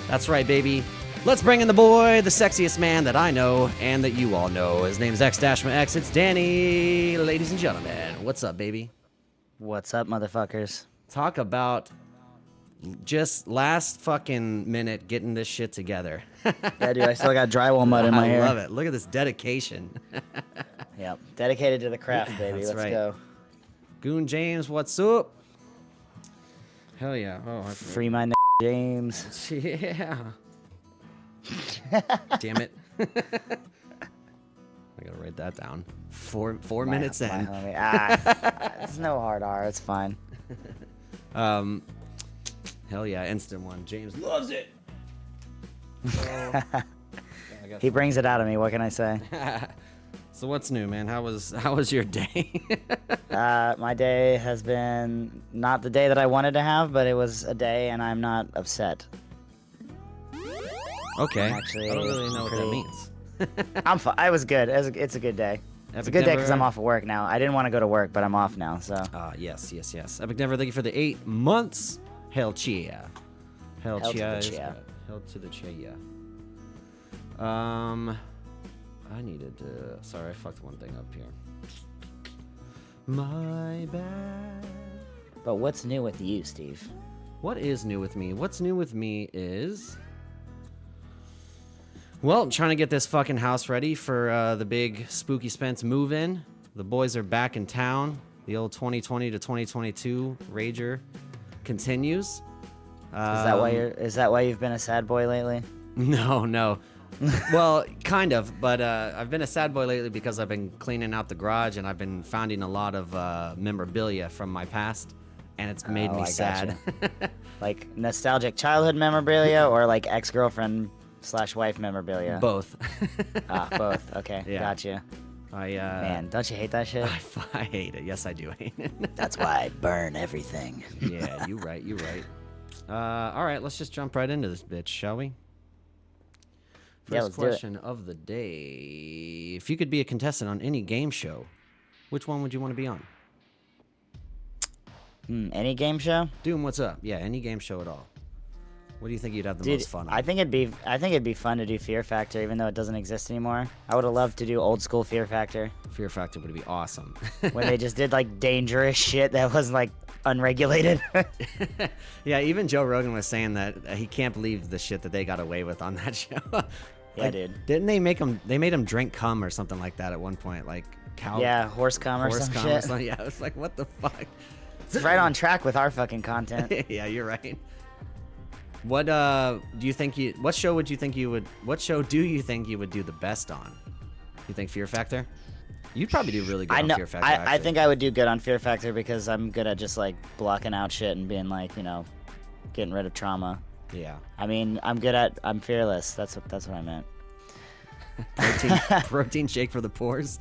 That's right, baby. Let's bring in the boy, the sexiest man that I know and that you all know. His name's xDASHMAx. It's Danny, ladies and gentlemen. What's up, baby? What's up, motherfuckers? Talk about just last fucking minute getting this shit together. Yeah, dude, I still got drywall mud in my hair. I love it. Look at this dedication. Yep, dedicated to the craft, baby. That's Let's right. go. Goon James, what's up? Hell yeah. Oh, Free my James. Yeah. Damn it. I gotta write that down. Four minutes in. It's no hard R. It's fine. Hell yeah, instant one. James loves it. He brings it out of me. What can I say? So what's new, man? How was your day? My day has been not the day that I wanted to have, but it was a day, and I'm not upset. Okay. Actually, I don't really know what that means. I'm fine. I was good. It's a good day. It's a good day because I'm off of work now. I didn't want to go to work, but I'm off now, so. Yes. Epic Never, thank you for the 8 months. Hell chia. Hell chia is good. Hell to the chia. I needed to. Sorry, I fucked one thing up here. My bad. But what's new with you, Steve? What is new with me? What's new with me is. Well, I'm trying to get this fucking house ready for the big Spooky Spence move-in. The boys are back in town. The old 2020 to 2022 Rager continues. Is that why you've been a sad boy lately? No. Well, kind of, but I've been a sad boy lately because I've been cleaning out the garage and I've been finding a lot of memorabilia from my past, and it's made me sad. Like nostalgic childhood memorabilia or like ex-girlfriend / wife memorabilia? Both. Both. Okay, Yeah. Gotcha. Man, don't you hate that shit? I hate it. Yes, I do hate it. That's why I burn everything. Yeah, you right. All right, let's just jump right into this bitch, shall we? First question of the day. If you could be a contestant on any game show, which one would you want to be on? Any game show? Doom, what's up? Yeah, any game show at all. What do you think you'd have the most fun on? I think it'd be fun to do Fear Factor, even though it doesn't exist anymore. I would have loved to do old school Fear Factor. Fear Factor would be awesome. When they just did like dangerous shit that was like unregulated. Yeah, even Joe Rogan was saying that he can't believe the shit that they got away with on that show. Yeah, dude. Didn't they make him? They made him drink cum or something like that at one point, like cow. Yeah, horse cum or some shit. Yeah, it's like what the fuck. It's right on track with our fucking content. Yeah, you're right. What do you think what show do you think you would do the best on? You think Fear Factor? You'd probably do really good on Fear Factor. I think I would do good on Fear Factor because I'm good at just like blocking out shit and being like, getting rid of trauma. Yeah. I mean, I'm fearless. That's what I meant. Protein shake for the pores.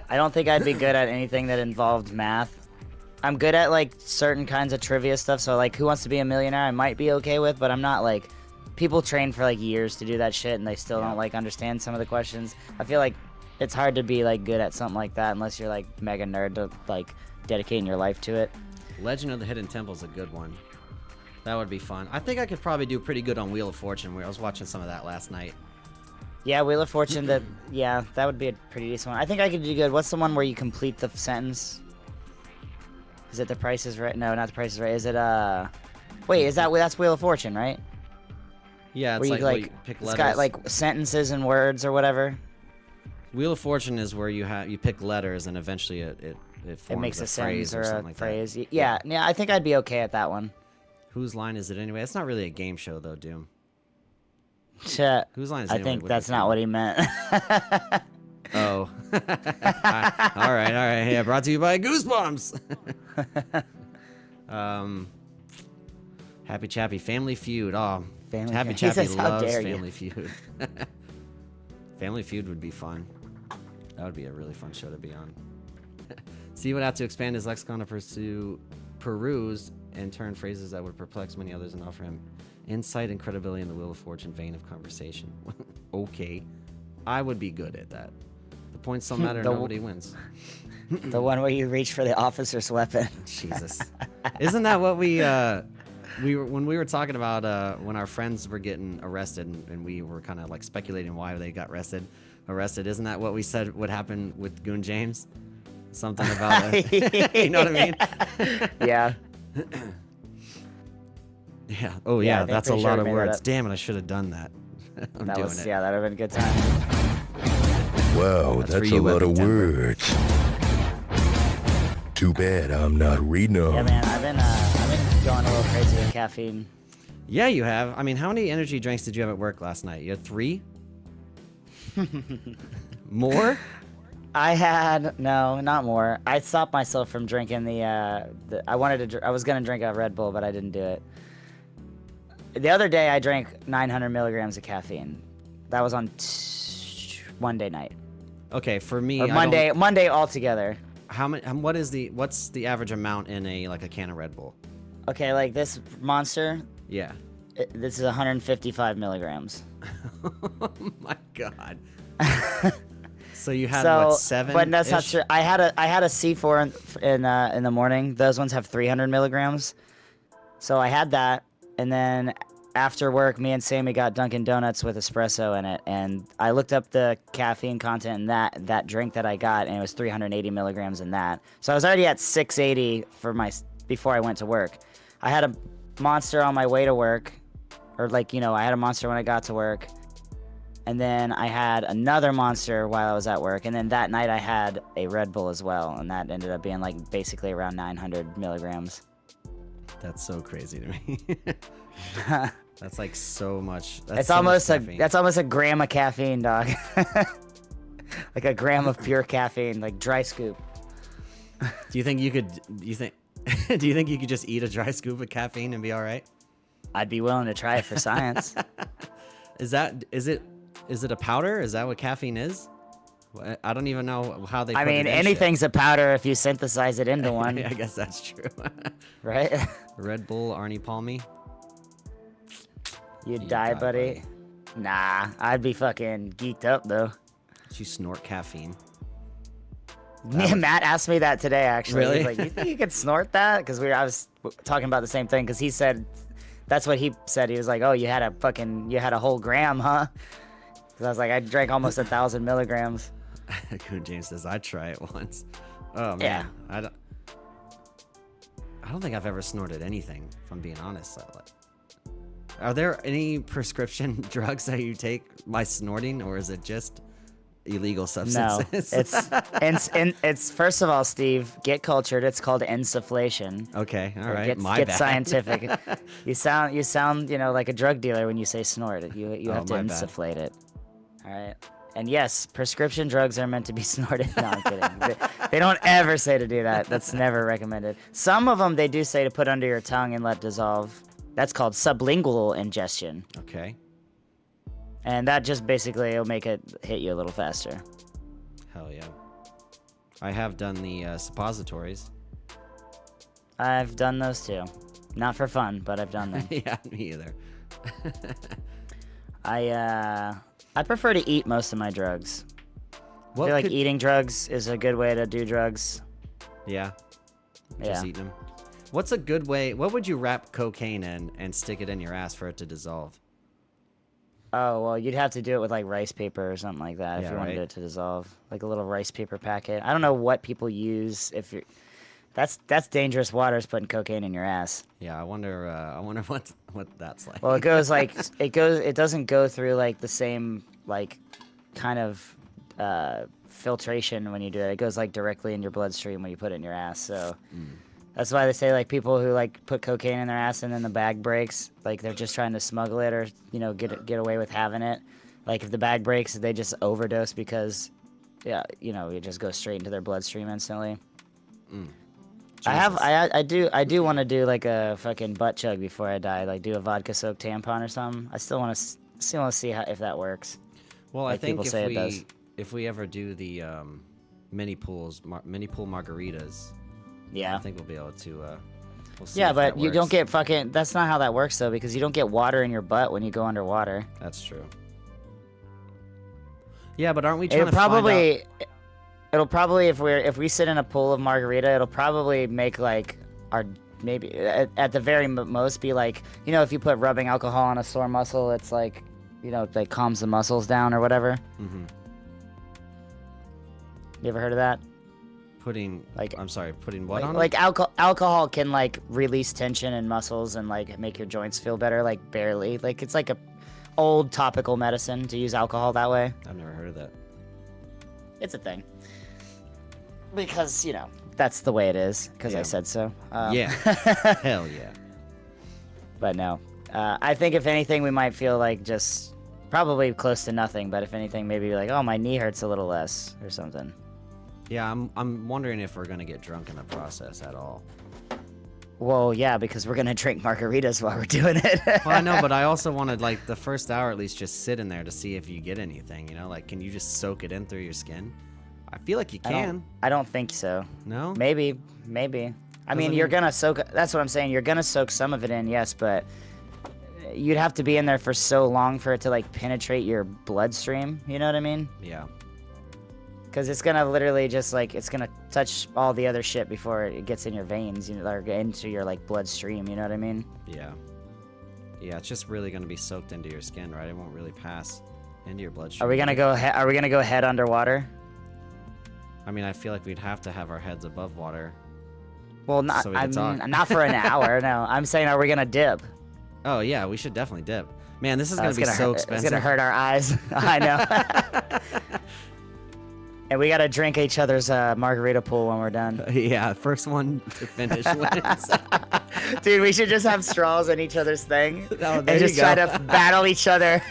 I don't think I'd be good at anything that involved math. I'm good at like certain kinds of trivia stuff, so like Who Wants to Be a Millionaire I might be okay with, but I'm not like, people train for like years to do that shit and they still don't like understand some of the questions. I feel like it's hard to be like good at something like that unless you're like mega nerd to like dedicating your life to it. Legend of the Hidden Temple is a good one. That would be fun. I think I could probably do pretty good on Wheel of Fortune, where I was watching some of that last night. Yeah, Wheel of Fortune, that would be a pretty decent one. I think I could do good. What's the one where you complete the sentence? Is it The Price is Right? No, not The Price is Right. Is it, wait, that's Wheel of Fortune, right? Yeah, it's where you pick letters. It's got, like, sentences and words or whatever. Wheel of Fortune is where you pick letters and eventually it forms makes a phrase sentence or a like phrase. That. Yeah, I think I'd be okay at that one. Whose line is it anyway? It's not really a game show, though, Doom. Shit. Whose line is it I anyway? think that's not what he meant. Oh. All right. Yeah, brought to you by Goosebumps. Happy Chappy, Family Feud. Oh, Happy Chappy loves Family Feud. Family Feud would be fun. That would be a really fun show to be on. Steve would have to expand his lexicon to peruse and turn phrases that would perplex many others and offer him insight and credibility in the Wheel of Fortune vein of conversation. Okay. I would be good at that. The points don't matter, nobody wins. The one where you reach for the officer's weapon. Jesus. Isn't that what we when we were talking about when our friends were getting arrested and we were kind of like speculating why they got arrested. Isn't that what we said would happen with Goon James? Something about you know what I mean? Yeah. Yeah. Oh yeah, that's a lot of words. That Damn it, I should have done that. I'm doing it. Yeah, that would have been a good time. Wow, that's a lot of words. Too bad I'm not reading them. Yeah, man, I've been going a little crazy with caffeine. Yeah, you have. I mean, how many energy drinks did you have at work last night? You had 3? More? No, not more. I stopped myself from drinking I was gonna drink a Red Bull, but I didn't do it. The other day, I drank 900 milligrams of caffeine. That was on Monday night. Okay, for me, or Monday altogether. How many? What's the average amount in a can of Red Bull? Okay, like this Monster. Yeah. This is 155 milligrams. Oh my god. So you had what, 7? But that's not true. I had a C4 in the morning. Those ones have 300 milligrams. So I had that, and then after work, me and Sammy got Dunkin' Donuts with espresso in it, and I looked up the caffeine content in that drink that I got, and it was 380 milligrams in that. So I was already at 680 before I went to work. I had a Monster on my way to work, or I had a Monster when I got to work. And then I had another Monster while I was at work. And then that night I had a Red Bull as well. And that ended up being basically around 900 milligrams. That's so crazy to me. That's like so much. That's almost a gram of caffeine, dog. Like a gram of pure caffeine, like dry scoop. Do you think you could just eat a dry scoop of caffeine and be all right? I'd be willing to try it for science. Is it a powder? Is that what caffeine is? I don't even know how they. Anything's a powder if you synthesize it into one. I guess that's true. Right? Red Bull, Arnie Palmy. You'd die, buddy. Nah, I'd be fucking geeked up though. Did you snort caffeine? Matt asked me that today, actually. Really? He's like, "You think you could snort that?" Because I was talking about the same thing. Because he said, that's what he said. He was like, "Oh, you had a whole gram, huh?" Because I was like, I drank almost 1,000 milligrams. Coon James says I'd try it once. Oh man, yeah. I don't think I've ever snorted anything. If I'm being honest. Are there any prescription drugs that you take by snorting, or is it just illegal substances? No, it's first of all, Steve, get cultured. It's called insufflation. Okay, all right, get scientific. You sound like a drug dealer when you say snort. You have to insufflate it. All right. And yes, prescription drugs are meant to be snorted. No, I'm kidding. They don't ever say to do that. That's never recommended. Some of them they do say to put under your tongue and let dissolve. That's called sublingual ingestion. Okay. And that just basically will make it hit you a little faster. Hell yeah. I have done the suppositories. I've done those too. Not for fun, but I've done them. Yeah, me either. I prefer to eat most of my drugs. I feel like eating drugs is a good way to do drugs. Yeah. Just eating them. What's a good way? What would you wrap cocaine in and stick it in your ass for it to dissolve? Oh, well, you'd have to do it with rice paper or something like that if you wanted it to dissolve. Like a little rice paper packet. I don't know what people use that's dangerous waters, putting cocaine in your ass. Yeah, I wonder what that's like. Well, it doesn't go through the same kind of filtration when you do it. It goes directly in your bloodstream when you put it in your ass. So that's why they say people who put cocaine in their ass and then the bag breaks, they're just trying to smuggle it or get away with having it. If the bag breaks, they just overdose because it just goes straight into their bloodstream instantly. I do want to do a fucking butt chug before I die, do a vodka soaked tampon or something. I still want to see if that works. Well, I think if we ever do the mini pool margaritas, yeah, I think we'll be able to. We'll see but you don't get fucking. That's not how that works though, because you don't get water in your butt when you go underwater. That's true. Yeah, but aren't we trying to find out? It'll probably if we sit in a pool of margarita, it'll probably make our maybe at the very most be like, if you put rubbing alcohol on a sore muscle, it's like, like calms the muscles down or whatever. Mm-hmm. You ever heard of that? Putting what on? Like alcohol can like release tension in muscles and like make your joints feel better, like barely. Like it's like a old topical medicine to use alcohol that way. I've never heard of that. It's a thing. Because, that's the way it is, because I said so. Yeah. Hell yeah. But no. I think if anything, we might feel like just probably close to nothing, but if anything, maybe like, oh, my knee hurts a little less or something. Yeah, I'm wondering if we're going to get drunk in the process at all. Well, yeah, because we're going to drink margaritas while we're doing it. Well, I know, but I also wanted, like, the first hour at least just sit in there to see if you get anything, Like, can you just soak it in through your skin? I feel like you can. I don't think so. No? Maybe. I mean, you're going to soak... That's what I'm saying. You're going to soak some of it in, yes, but you'd have to be in there for so long for it to, like, penetrate your bloodstream. You know what I mean? Yeah. Because it's going to literally just, like, it's going to touch all the other shit before it gets in your veins, or into your, like, bloodstream, you know what I mean? Yeah. Yeah, it's just really going to be soaked into your skin, right? It won't really pass into your bloodstream. Are we going to go head underwater? I mean, I feel like we'd have to have our heads above water. Well, not for an hour, no. I'm saying, are we going to dip? Oh, yeah, we should definitely dip. Man, this is going to be so expensive. It's going to hurt our eyes. I know. And we got to drink each other's margarita pool when we're done. Yeah, first one to finish wins. Dude, we should just have straws in each other's thing and just try to battle each other.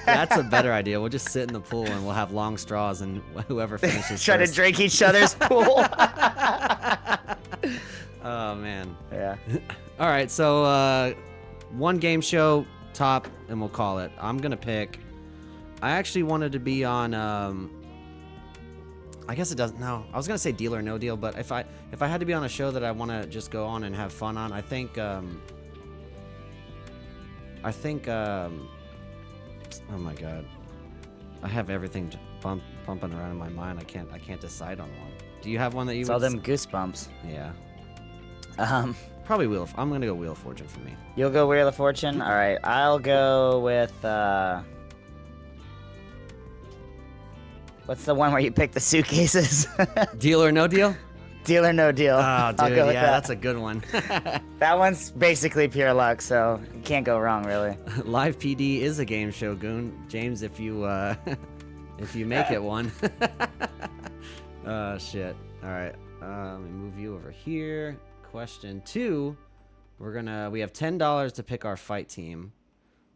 That's a better idea. We'll just sit in the pool and we'll have long straws, and whoever finishes try first. to drink each other's pool. Oh, man. Yeah. All right, so one game show top, and we'll call it. I'm going to pick... I actually wanted to be on... I guess it doesn't. No, I was gonna say Deal or No Deal, but if I had to be on a show that I want to just go on and have fun on, I think. Oh my God, I have everything bumping around in my mind. I can't decide on one. Do you have one that you? It's all them goosebumps. Yeah. Probably Wheel. I'm gonna go Wheel of Fortune for me. You'll go Wheel of Fortune. All right, I'll go with. What's the one where you pick the suitcases? Deal or No Deal? Deal or No Deal. Oh, dude, yeah, that's a good one. That one's basically pure luck, so you can't go wrong, really. Live PD is a game show, Goon. James, if you make it one. Oh, shit. All right. Let me move you over here. Question 2. We have $10 to pick our fight team.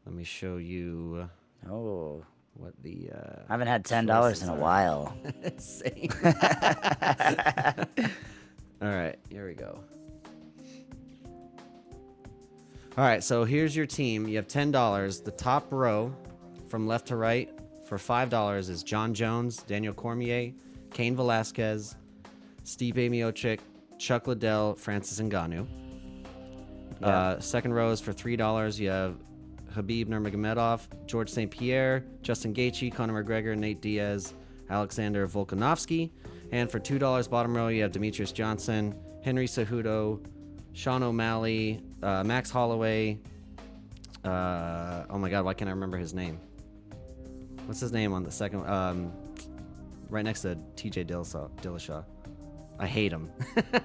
Let me show you. Oh. What the I haven't had $10 in a while. Same. All right, here we go. All right, so here's your team. You have $10. The top row from left to right for $5 is John Jones, Daniel Cormier, Cain Velasquez, Stipe Miocic, Chuck Liddell, Francis Ngannou. Yeah. Second row is for $3. You have Habib Nurmagomedov, George St. Pierre, Justin Gaethje, Conor McGregor, Nate Diaz, Alexander Volkanovski. And for $2 bottom row, you have Demetrius Johnson, Henry Cejudo, Sean O'Malley, Max Holloway. Oh my God, why can't I remember his name? What's his name on the second? Right next to TJ Dillashaw. I hate him.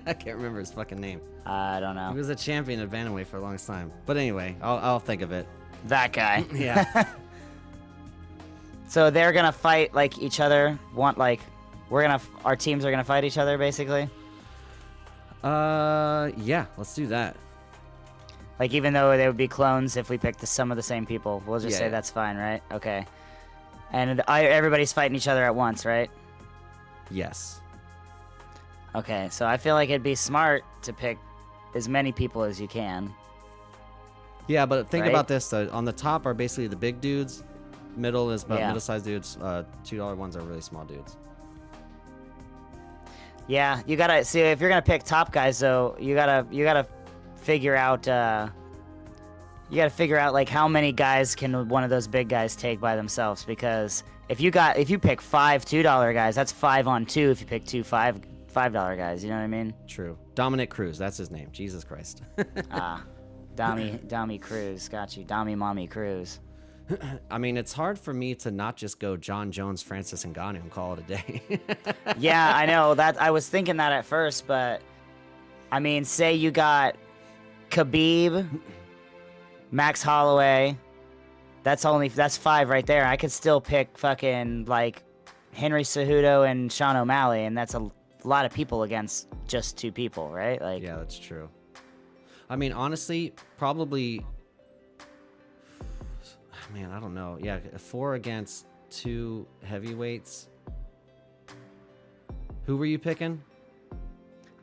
I can't remember his fucking name. I don't know. He was a champion at bantamweight for a long time. But anyway, I'll think of it. That guy. Yeah. So they're gonna fight like each other. Our teams are gonna fight each other basically. Yeah, let's do that. Like even though they would be clones if we picked some of the same people, we'll just say that's fine, right? Okay. And everybody's fighting each other at once, right? Yes. Okay, so I feel like it'd be smart to pick as many people as you can. Yeah, but think right? about this though. On the top are basically the big dudes. Middle is about middle-sized dudes. $2 ones are really small dudes. Yeah, you gotta see if you're gonna pick top guys though. You gotta figure out. Like how many guys can one of those big guys take by themselves? Because if you pick 5 $2 guys, that's 5 on 2. If you pick 2 $5 $5 guys. You know what I mean? True. Dominic Cruz, that's his name. Jesus Christ. Dami Cruz, got you. Dami Mommy Cruz. I mean, it's hard for me to not just go John Jones, Francis Ngannou and call it a day. Yeah, I know that. I was thinking that at first, but I mean, say you got Khabib, Max Holloway. That's 5 right there. I could still pick fucking like Henry Cejudo and Sean O'Malley, and that's a lot of people against just 2 people, right? Like, yeah, that's true. I mean, honestly, probably. Man, I don't know. Yeah, 4 against 2 heavyweights. Who were you picking? I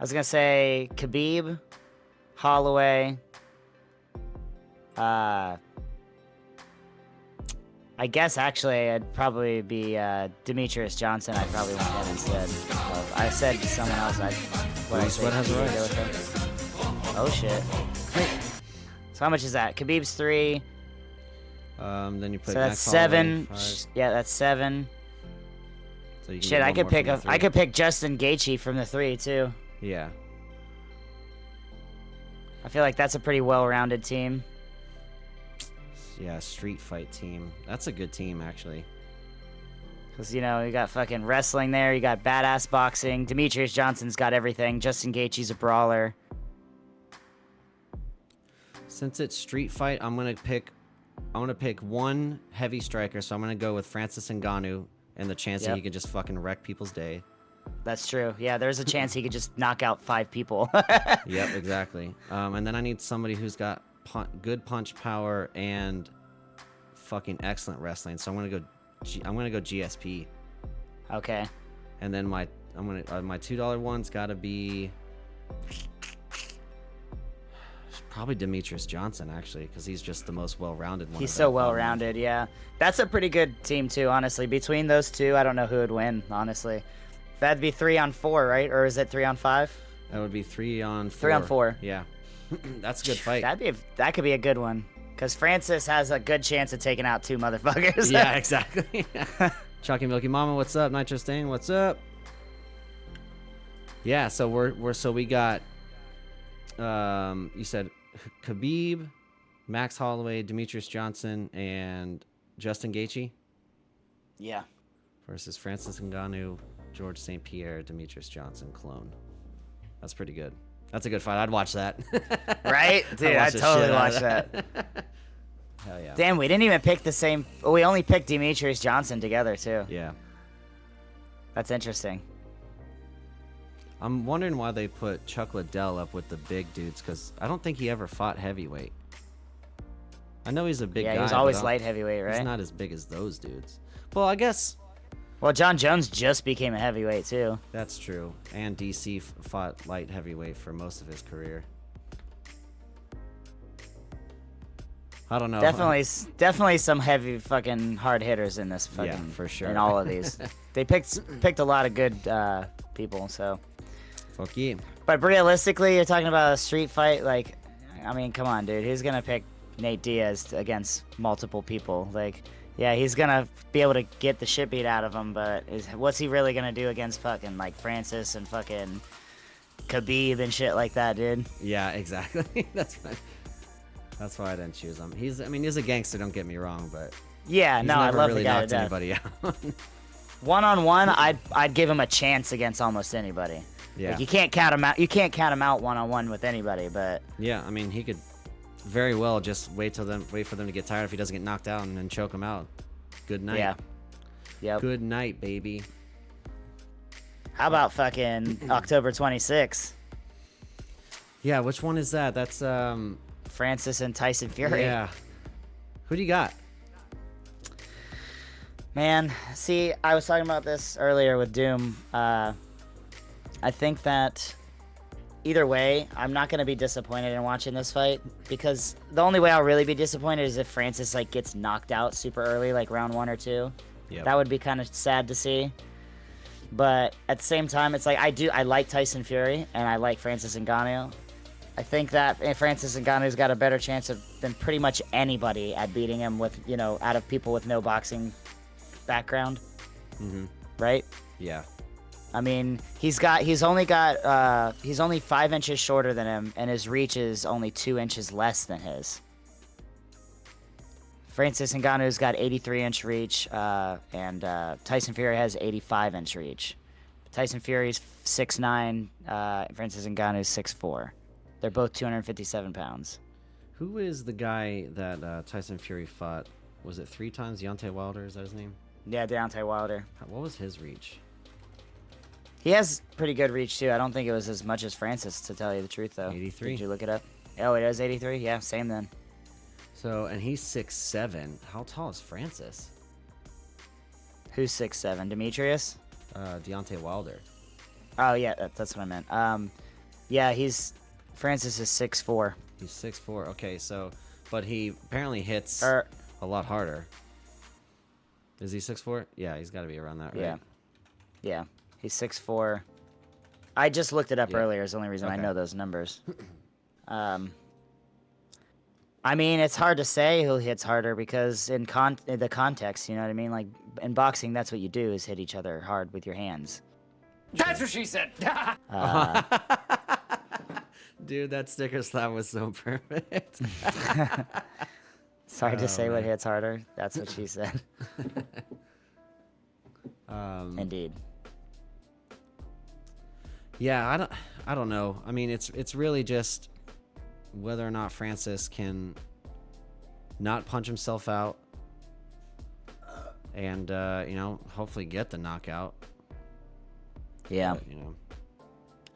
was gonna say Khabib, Holloway. I guess actually it'd probably be Demetrius Johnson. I'd probably want him instead. Well, I said someone else. What has a right? Oh shit. So how much is that? Khabib's 3. Then you put. So that's Max 7. Holloway, 5. Yeah, that's 7. So you can Shit, get I one could more pick from the 3. I could pick Justin Gaethje from the 3 too. Yeah. I feel like that's a pretty well-rounded team. Yeah, street fight team. That's a good team, actually. Because, you know, you got fucking wrestling there. You got badass boxing. Demetrius Johnson's got everything. Justin Gaethje's a brawler. Since it's street fight, I'm gonna pick 1 heavy striker. So I'm gonna go with Francis Ngannou, and the chance that he could just fucking wreck people's day. That's true. Yeah, there's a chance he could just knock out 5 people. Yep, exactly. And then I need somebody who's got good punch power and fucking excellent wrestling. So I'm gonna go GSP. Okay. And then my $2 one's gotta be probably Demetrius Johnson, actually, because he's just the most well-rounded one. He's so well-rounded, yeah. That's a pretty good team too, honestly. Between those 2, I don't know who would win, honestly. That'd be 3 on 4, right? Or is it 3 on 5? That would be 3 on 4. 3 on 4. Yeah. That's a good fight. That could be a good one. Because Francis has a good chance of taking out 2 motherfuckers. Yeah, exactly. Chalky Milky Mama, what's up? Nitro Stain, what's up? Yeah, so we got you said Khabib, Max Holloway, Demetrius Johnson, and Justin Gaethje? Yeah. Versus Francis Ngannou, George St. Pierre, Demetrius Johnson clone. That's pretty good. That's a good fight. I'd watch that. Right? Dude, I'd totally watch that. Hell yeah. Damn, we didn't even pick the same. We only picked Demetrius Johnson together, too. Yeah. That's interesting. I'm wondering why they put Chuck Liddell up with the big dudes, because I don't think he ever fought heavyweight. I know he's a big guy. Yeah, he was always light heavyweight, right? He's not as big as those dudes. Well, I guess... Well, John Jones just became a heavyweight, too. That's true. And DC fought light heavyweight for most of his career. I don't know. Definitely some heavy fucking hard hitters in this fucking... Yeah, for sure. In all of these. They picked a lot of good people, so... Fuck yeah. But realistically, you're talking about a street fight, like... I mean, come on, dude. Who's gonna pick Nate Diaz against multiple people? Like... Yeah, he's gonna be able to get the shit beat out of him, but what's he really gonna do against fucking like Francis and fucking Khabib and shit like that, dude? Yeah, exactly. That's why I didn't choose him. He's a gangster. Don't get me wrong, but yeah, no, I love really the guy knocked to anybody out. 1-on-1, I'd give him a chance against almost anybody. Yeah, like, you can't count him out. You can't count him out 1-on-1 with anybody, but yeah, I mean he could very well just wait for them to get tired if he doesn't get knocked out and then choke him out. Good night. Yeah. Yep. Good night, baby. How about fucking October 26th? Yeah, which one is that? That's Francis and Tyson Fury. Yeah. Who do you got? Man, see, I was talking about this earlier with Doom. I think that either way, I'm not going to be disappointed in watching this fight, because the only way I'll really be disappointed is if Francis like gets knocked out super early, like round 1 or 2. Yep. That would be kind of sad to see. But at the same time, it's like I like Tyson Fury and I like Francis Ngannou. I think that Francis Ngannou's got a better chance than pretty much anybody at beating him with, you know, out of people with no boxing background. Mm-hmm. Right? Yeah. I mean, he's only 5 inches shorter than him, and his reach is only 2 inches less than his. Francis Ngannou's got 83-inch reach, and Tyson Fury has 85-inch reach. Tyson Fury's 6'9", Francis Ngannou's 6'4". They're both 257 pounds. Who is the guy that Tyson Fury fought? Was it 3 times? Deontay Wilder, is that his name? Yeah, Deontay Wilder. What was his reach? He has pretty good reach, too. I don't think it was as much as Francis, to tell you the truth, though. 83. Did you look it up? Oh, it is 83? Yeah, same then. So, and he's 6'7". How tall is Francis? Who's 6'7"? Demetrius? Deontay Wilder. Oh, yeah, that's what I meant. Yeah, Francis is 6'4". He's 6'4". Okay, so, but he apparently hits a lot harder. Is he 6'4"? Yeah, he's got to be around that, right? Yeah, he's 6'4". I just looked it up earlier. Is the only reason I know those numbers. I mean, it's hard to say who hits harder because in the context, you know what I mean? Like, in boxing, that's what you do is hit each other hard with your hands. That's what she said. Dude, that sticker slap was so perfect. Sorry to say what hits harder. That's what she said. Indeed. Yeah, I don't know. I mean, it's really just whether or not Francis can not punch himself out and hopefully get the knockout. Yeah. But,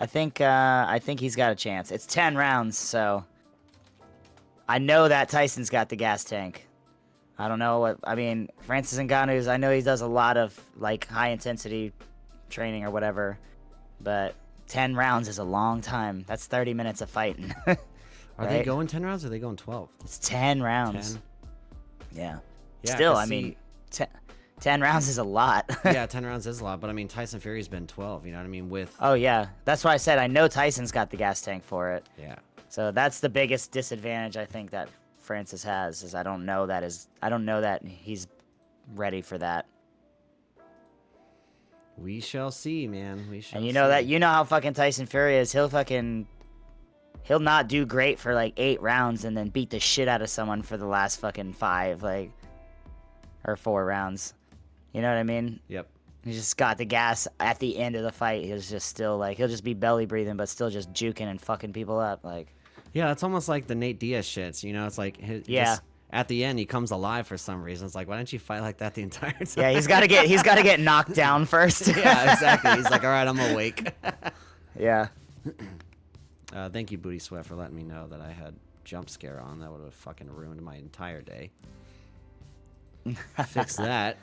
I think he's got a chance. It's 10 rounds, so I know that Tyson's got the gas tank. I don't know Francis Ngannou's, I know he does a lot of like high intensity training or whatever, but 10 rounds is a long time. That's 30 minutes of fighting. Are they going 10 rounds or are they going 12? It's 10 rounds. 10? Yeah. Still, I mean, 10 rounds is a lot. Yeah, 10 rounds is a lot, but I mean, Tyson Fury's been 12, you know what I mean? Oh, yeah. That's why I said I know Tyson's got the gas tank for it. Yeah. So that's the biggest disadvantage I think that Francis has is I don't know that he's ready for that. We shall see, man. We shall And see. you know how fucking Tyson Fury is. He'll not do great for like 8 rounds and then beat the shit out of someone for the last fucking 5, or 4 rounds. You know what I mean? Yep. He just got the gas at the end of the fight. He was just still he'll just be belly breathing, but still just juking and fucking people up. Yeah, it's almost like the Nate Diaz shits. It's like just at the end he comes alive for some reason. It's like, why don't you fight like that the entire time? Yeah, he's got to get knocked down first. Yeah, exactly. He's like, all right, I'm awake. Yeah. Thank you, Booty Sweat, for letting me know that I had jump scare on. That would have fucking ruined my entire day. Fix that.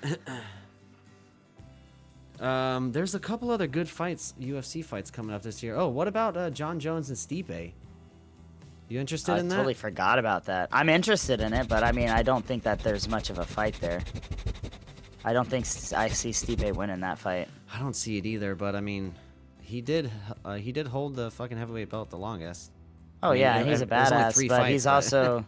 There's a couple other good fights, UFC fights coming up this year. Oh, what about John Jones and Stipe? You interested in that? I totally forgot about that. I'm interested in it, but I mean, I don't think that there's much of a fight there. I don't think I see Stipe winning that fight. I don't see it either, but I mean, he did hold the fucking heavyweight belt the longest. Oh, I mean, yeah, and he's a badass, but he's also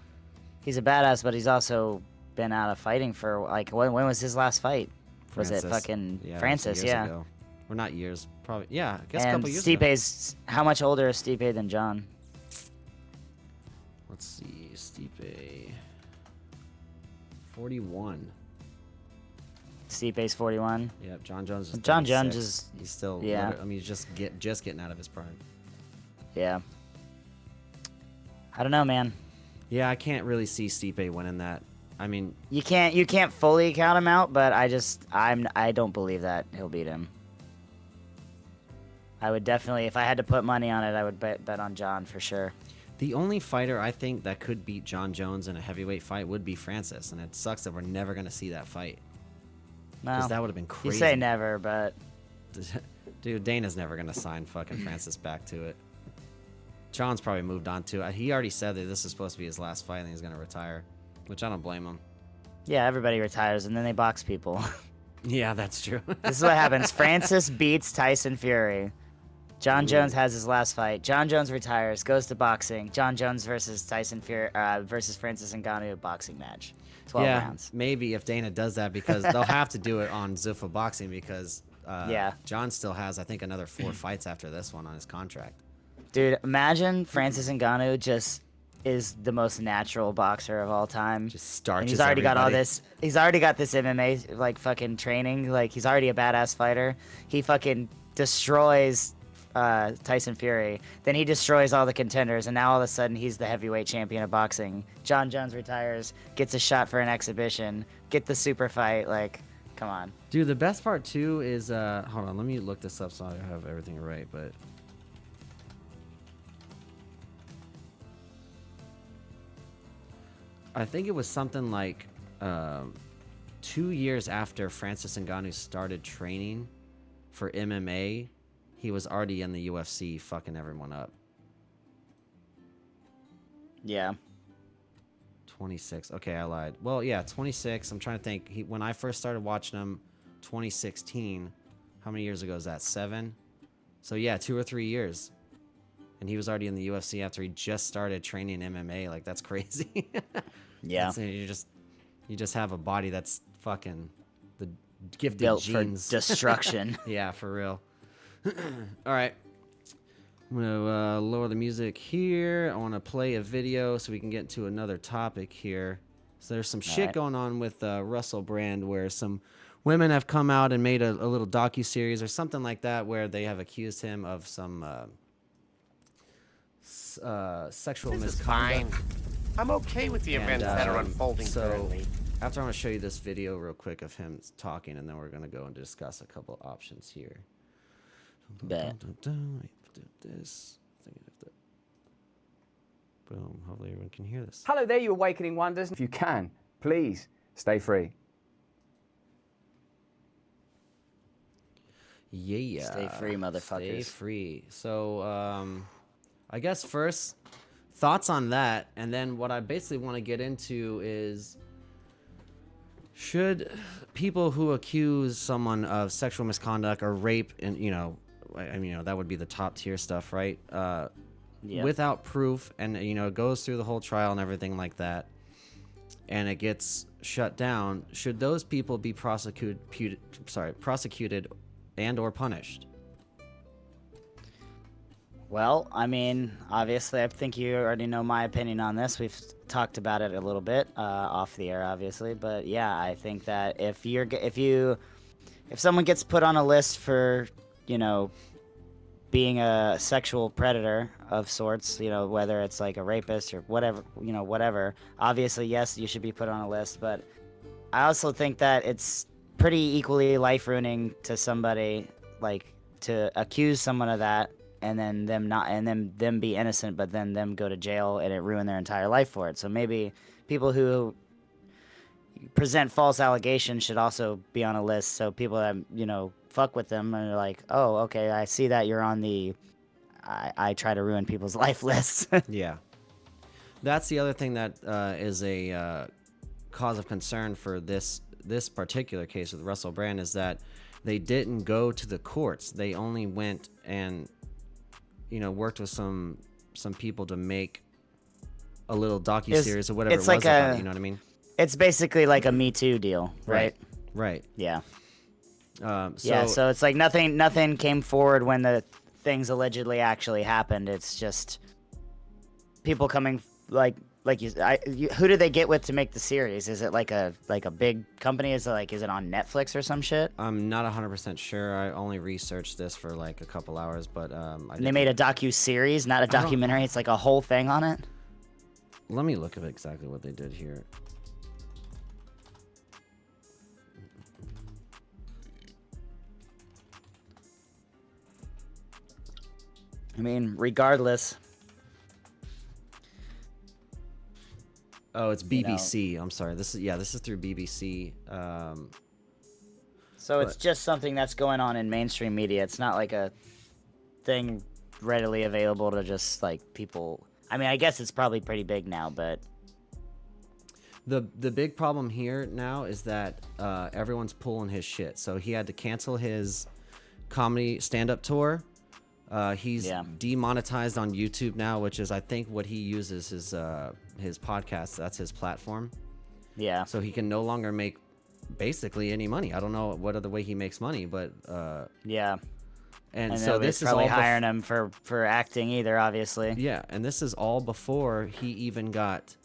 he's a badass, but he's also been out of fighting for when was his last fight? Was it fucking Francis? Yeah. Ago. Or not years, probably. Yeah, I guess and a couple years Stipe's ago. How much older is Stipe than John? Let's see, Stipe. 41. Stipe's 41. Yep, John Jones is 36. John Jones is. He's still. Yeah. I mean, he's just getting out of his prime. Yeah. I don't know, man. Yeah, I can't really see Stipe winning that. I mean, you can't fully count him out, but I don't believe that he'll beat him. I would definitely, if I had to put money on it, I would bet on John for sure. The only fighter I think that could beat John Jones in a heavyweight fight would be Francis, and it sucks that we're never going to see that fight. Because that would have been crazy. You say never, but... Dude, Dana's never going to sign fucking Francis back to it. John's probably moved on to it. He already said that this is supposed to be his last fight and he's going to retire, which I don't blame him. Yeah, everybody retires, and then they box people. Yeah, that's true. This is what happens. Francis beats Tyson Fury. John Jones has his last fight. John Jones retires, goes to boxing. John Jones versus Tyson Fury versus Francis Ngannou boxing match. 12 rounds. Maybe if Dana does that, because they'll have to do it on Zuffa Boxing, because John still has, I think, another 4 fights after this one on his contract. Dude, imagine Francis Ngannou just is the most natural boxer of all time. Just starches and he's already got all everybody. this. He's already got this MMA like fucking training. Like he's already a badass fighter. He fucking destroys Tyson Fury. Then he destroys all the contenders, and now all of a sudden he's the heavyweight champion of boxing. John Jones retires, gets a shot for an exhibition, get the super fight. Like, come on. Dude, the best part too is hold on, let me look this up so I have everything right, but I think it was something like 2 years after Francis Ngannou started training for MMA, he was already in the UFC fucking everyone up. Yeah. 26. Okay, I lied. Well, yeah, 26. I'm trying to think. When I first started watching him, 2016. How many years ago is that? 7? So yeah, 2 or 3 years. And he was already in the UFC after he just started training MMA. Like, that's crazy. Yeah. You just have a body that's fucking the gifted Built genes. for destruction. Yeah, for real. All right. I'm going to lower the music here. I want to play a video so we can get into another topic here. So there's some shit going on with Russell Brand where some women have come out and made a little docuseries or something like that where they have accused him of some sexual misconduct. Fine. I'm okay with the events that are unfolding currently. After I'm going to show you this video real quick of him talking, and then we're going to go and discuss a couple options here. Bet. This. Boom. Hopefully everyone can hear this. Hello there, you awakening wonders. If you can, please stay free. Yeah. Stay free, motherfuckers. Stay free. So, I guess first, thoughts on that, and then what I basically want to get into is, should people who accuse someone of sexual misconduct or rape, and I mean, that would be the top tier stuff, right? Without proof, and it goes through the whole trial and everything like that, and it gets shut down. Should those people be prosecuted and or punished? Well, I mean, obviously, I think you already know my opinion on this. We've talked about it a little bit off the air, obviously, but yeah, I think that if someone gets put on a list for, being a sexual predator of sorts, whether it's like a rapist or whatever, obviously, yes, you should be put on a list, but I also think that it's pretty equally life-ruining to somebody, like, to accuse someone of that and then them be innocent, but then them go to jail and it ruin their entire life for it. So maybe people who present false allegations should also be on a list, so people that fuck with them and are like, oh, okay, I see that you're on the I try to ruin people's life list. Yeah, that's the other thing that is a cause of concern for this particular case with Russell Brand, is that they didn't go to the courts. They only went and worked with some people to make a little docu-series or whatever it was like about, you know what I mean? It's basically like a Me Too deal, right? Right. Yeah. So so it's like nothing came forward when the things allegedly actually happened. It's just people coming who do they get with to make the series? Is it like a big company? Is it on Netflix or some shit? I'm not 100% sure. I only researched this for like a couple hours, but They made a docu-series, not a documentary. It's like a whole thing on it. Let me look at exactly what they did here. I mean, regardless. Oh, it's BBC. I'm sorry. This is through BBC. So it's just something that's going on in mainstream media. It's not like a thing readily available to just like people. I mean, I guess it's probably pretty big now, but the big problem here now is that everyone's pulling his shit. So he had to cancel his comedy stand-up tour. He's demonetized on YouTube now, which is, I think, what he uses his podcast. That's his platform. Yeah. So he can no longer make basically any money. I don't know what other way he makes money, but yeah. And so this is probably all hiring him for acting either, obviously. Yeah, and this is all before he even got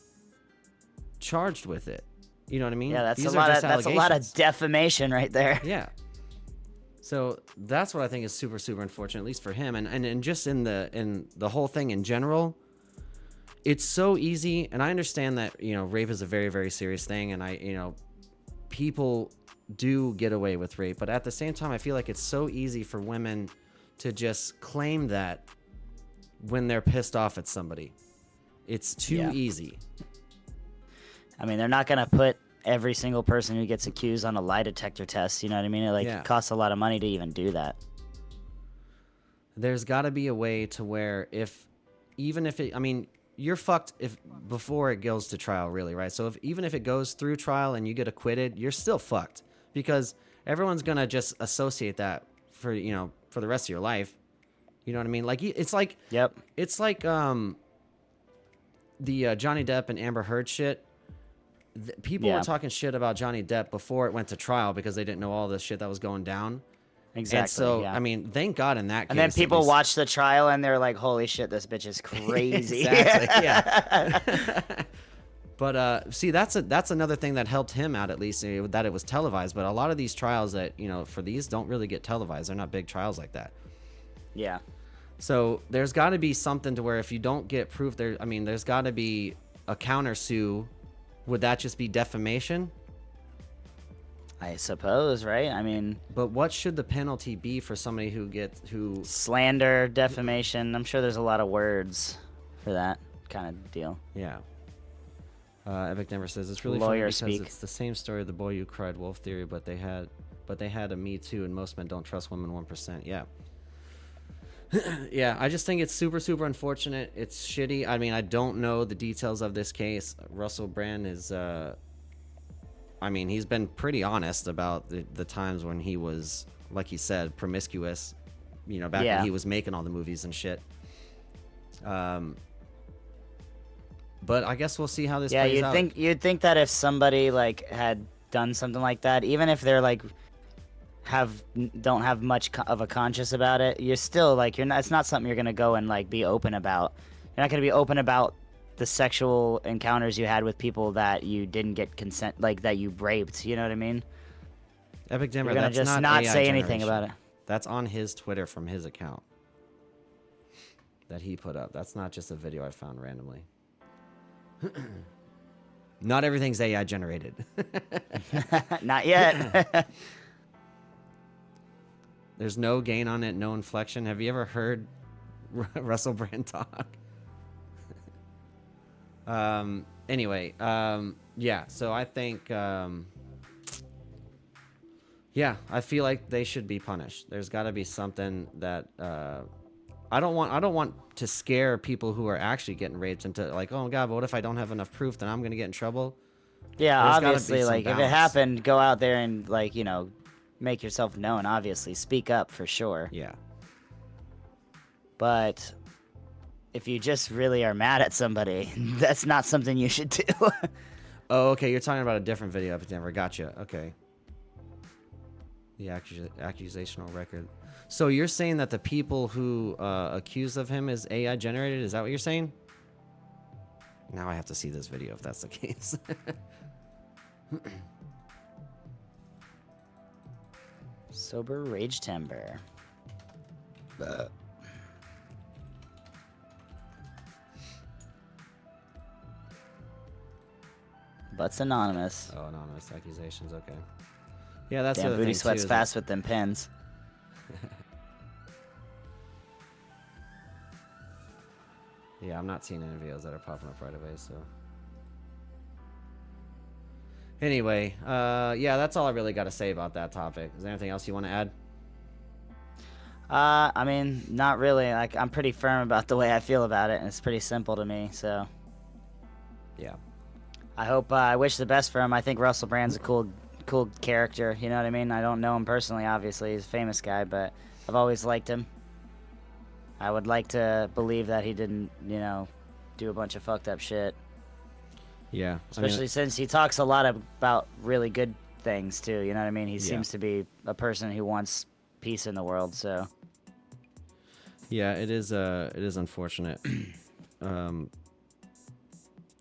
charged with it. You know what I mean? Yeah, that's These a are lot just of allegations. defamation right there. Yeah. So that's what I think is super, super unfortunate, at least for him, and just in the whole thing in general. It's so easy, and I understand that rape is a very, very serious thing, and people do get away with rape, but at the same time, I feel like it's so easy for women to just claim that when they're pissed off at somebody. It's too easy. I mean, they're not gonna put every single person who gets accused on a lie detector test. You know what I mean? It costs a lot of money to even do that. There's got to be a way to where you're fucked before it goes to trial, really, right? So even if it goes through trial and you get acquitted, you're still fucked because everyone's gonna just associate that for the rest of your life. You know what I mean? Like it's like it's like the Johnny Depp and Amber Heard shit. People were talking shit about Johnny Depp before it went to trial because they didn't know all the shit that was going down. Exactly. And so, I mean, thank God in that case. And then people watch the trial and they're like, holy shit, this bitch is crazy. Exactly, yeah. But see, that's another thing that helped him out, at least, that it was televised. But a lot of these trials that, for these don't really get televised. They're not big trials like that. Yeah. So there's got to be something to where if you don't get proof, there's got to be a countersue. Would that just be defamation? I suppose, right? I mean, but what should the penalty be for somebody who slander, defamation? I'm sure there's a lot of words for that kind of deal. Yeah. Epic Denver says it's really Lawyer funny because speak. it's the same story of the boy who cried wolf theory, but they had a Me Too, and most men don't trust women 1%. Yeah. Yeah, I just think it's super, super unfortunate. It's shitty. I mean, I don't know the details of this case. Russell Brand is, he's been pretty honest about the times when he was, like he said, promiscuous, back when he was making all the movies and shit. But I guess we'll see how this plays out. You'd think that if somebody like had done something like that, even if they're like don't have much of a conscience about it, you're still like it's not something you're gonna go and like be open about. You're not gonna be open about the sexual encounters you had with people that you didn't get consent, like that you raped. You know what I mean? Epic Dimmer, you're gonna just not say anything about it. That's on his Twitter from his account that he put up. That's not just a video I found randomly. Not everything's AI generated. Not yet. There's no gain on it, no inflection. Have you ever heard Russell Brand talk? Anyway, yeah, so I think, I feel like they should be punished. There's got to be something that, I don't want to scare people who are actually getting raped into like, oh God, but what if I don't have enough proof? Then I'm going to get in trouble. Yeah, obviously, like if it happened, go out there and like, make yourself known, obviously. Speak up for sure. Yeah. But if you just really are mad at somebody, that's not something you should do. Oh, okay. You're talking about a different video up at Denver. Gotcha. Okay. The accusational record. So you're saying that the people who accuse of him is AI generated? Is that what you're saying? Now I have to see this video if that's the case. Sober Rage Timber. Butts anonymous. Oh, anonymous accusations. Okay. Yeah, that's damn the booty thing sweats too, fast with them pins. Yeah, I'm not seeing any videos that are popping up right away. So. Anyway, yeah, that's all I really got to say about that topic. Is there anything else you want to add? I mean, not really. Like, I'm pretty firm about the way I feel about it, and it's pretty simple to me, so. Yeah. I wish the best for him. I think Russell Brand's a cool character, you know what I mean? I don't know him personally, obviously. He's a famous guy, but I've always liked him. I would like to believe that he didn't, do a bunch of fucked up shit. Yeah. Especially since he talks a lot about really good things too. You know what I mean? He seems to be a person who wants peace in the world. So. Yeah, it is unfortunate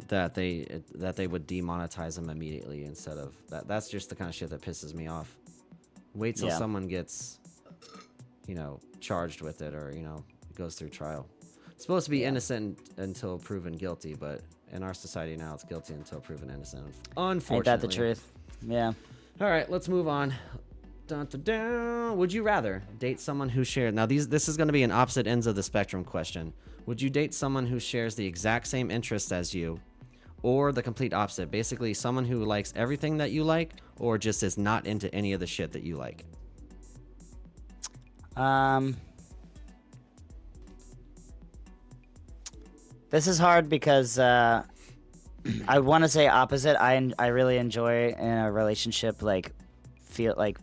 that they would demonetize him immediately instead of that. That's just the kind of shit that pisses me off. Wait till someone gets, charged with it or goes through trial. It's supposed to be innocent until proven guilty, but in our society now, it's guilty until proven innocent. Unfortunately, ain't that the truth? Yeah. All right, let's move on. Dun, dun, dun. Would you rather date someone who shared... Now, this is going to be an opposite ends of the spectrum question. Would you date someone who shares the exact same interests as you, or the complete opposite? Basically, someone who likes everything that you like, or just is not into any of the shit that you like? This is hard because I want to say opposite. I really enjoy in a relationship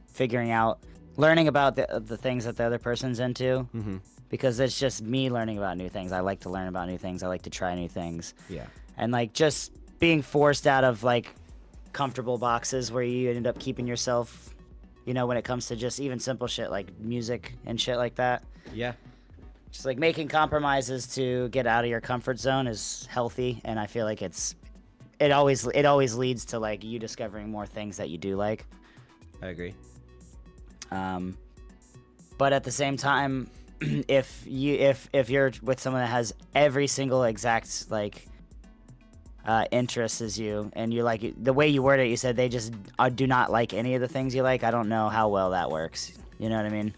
figuring out, learning about the things that the other person's into, because it's just me learning about new things. I like to learn about new things. I like to try new things. Yeah. And just being forced out of comfortable boxes where you end up keeping yourself, when it comes to just even simple shit like music and shit like that. Yeah. Just making compromises to get out of your comfort zone is healthy, and I feel like it always leads to you discovering more things that you do like. I agree. But at the same time, if you're with someone that has every single exact interest as you, and you the way you word it, you said they just do not like any of the things you like. I don't know how well that works. You know what I mean?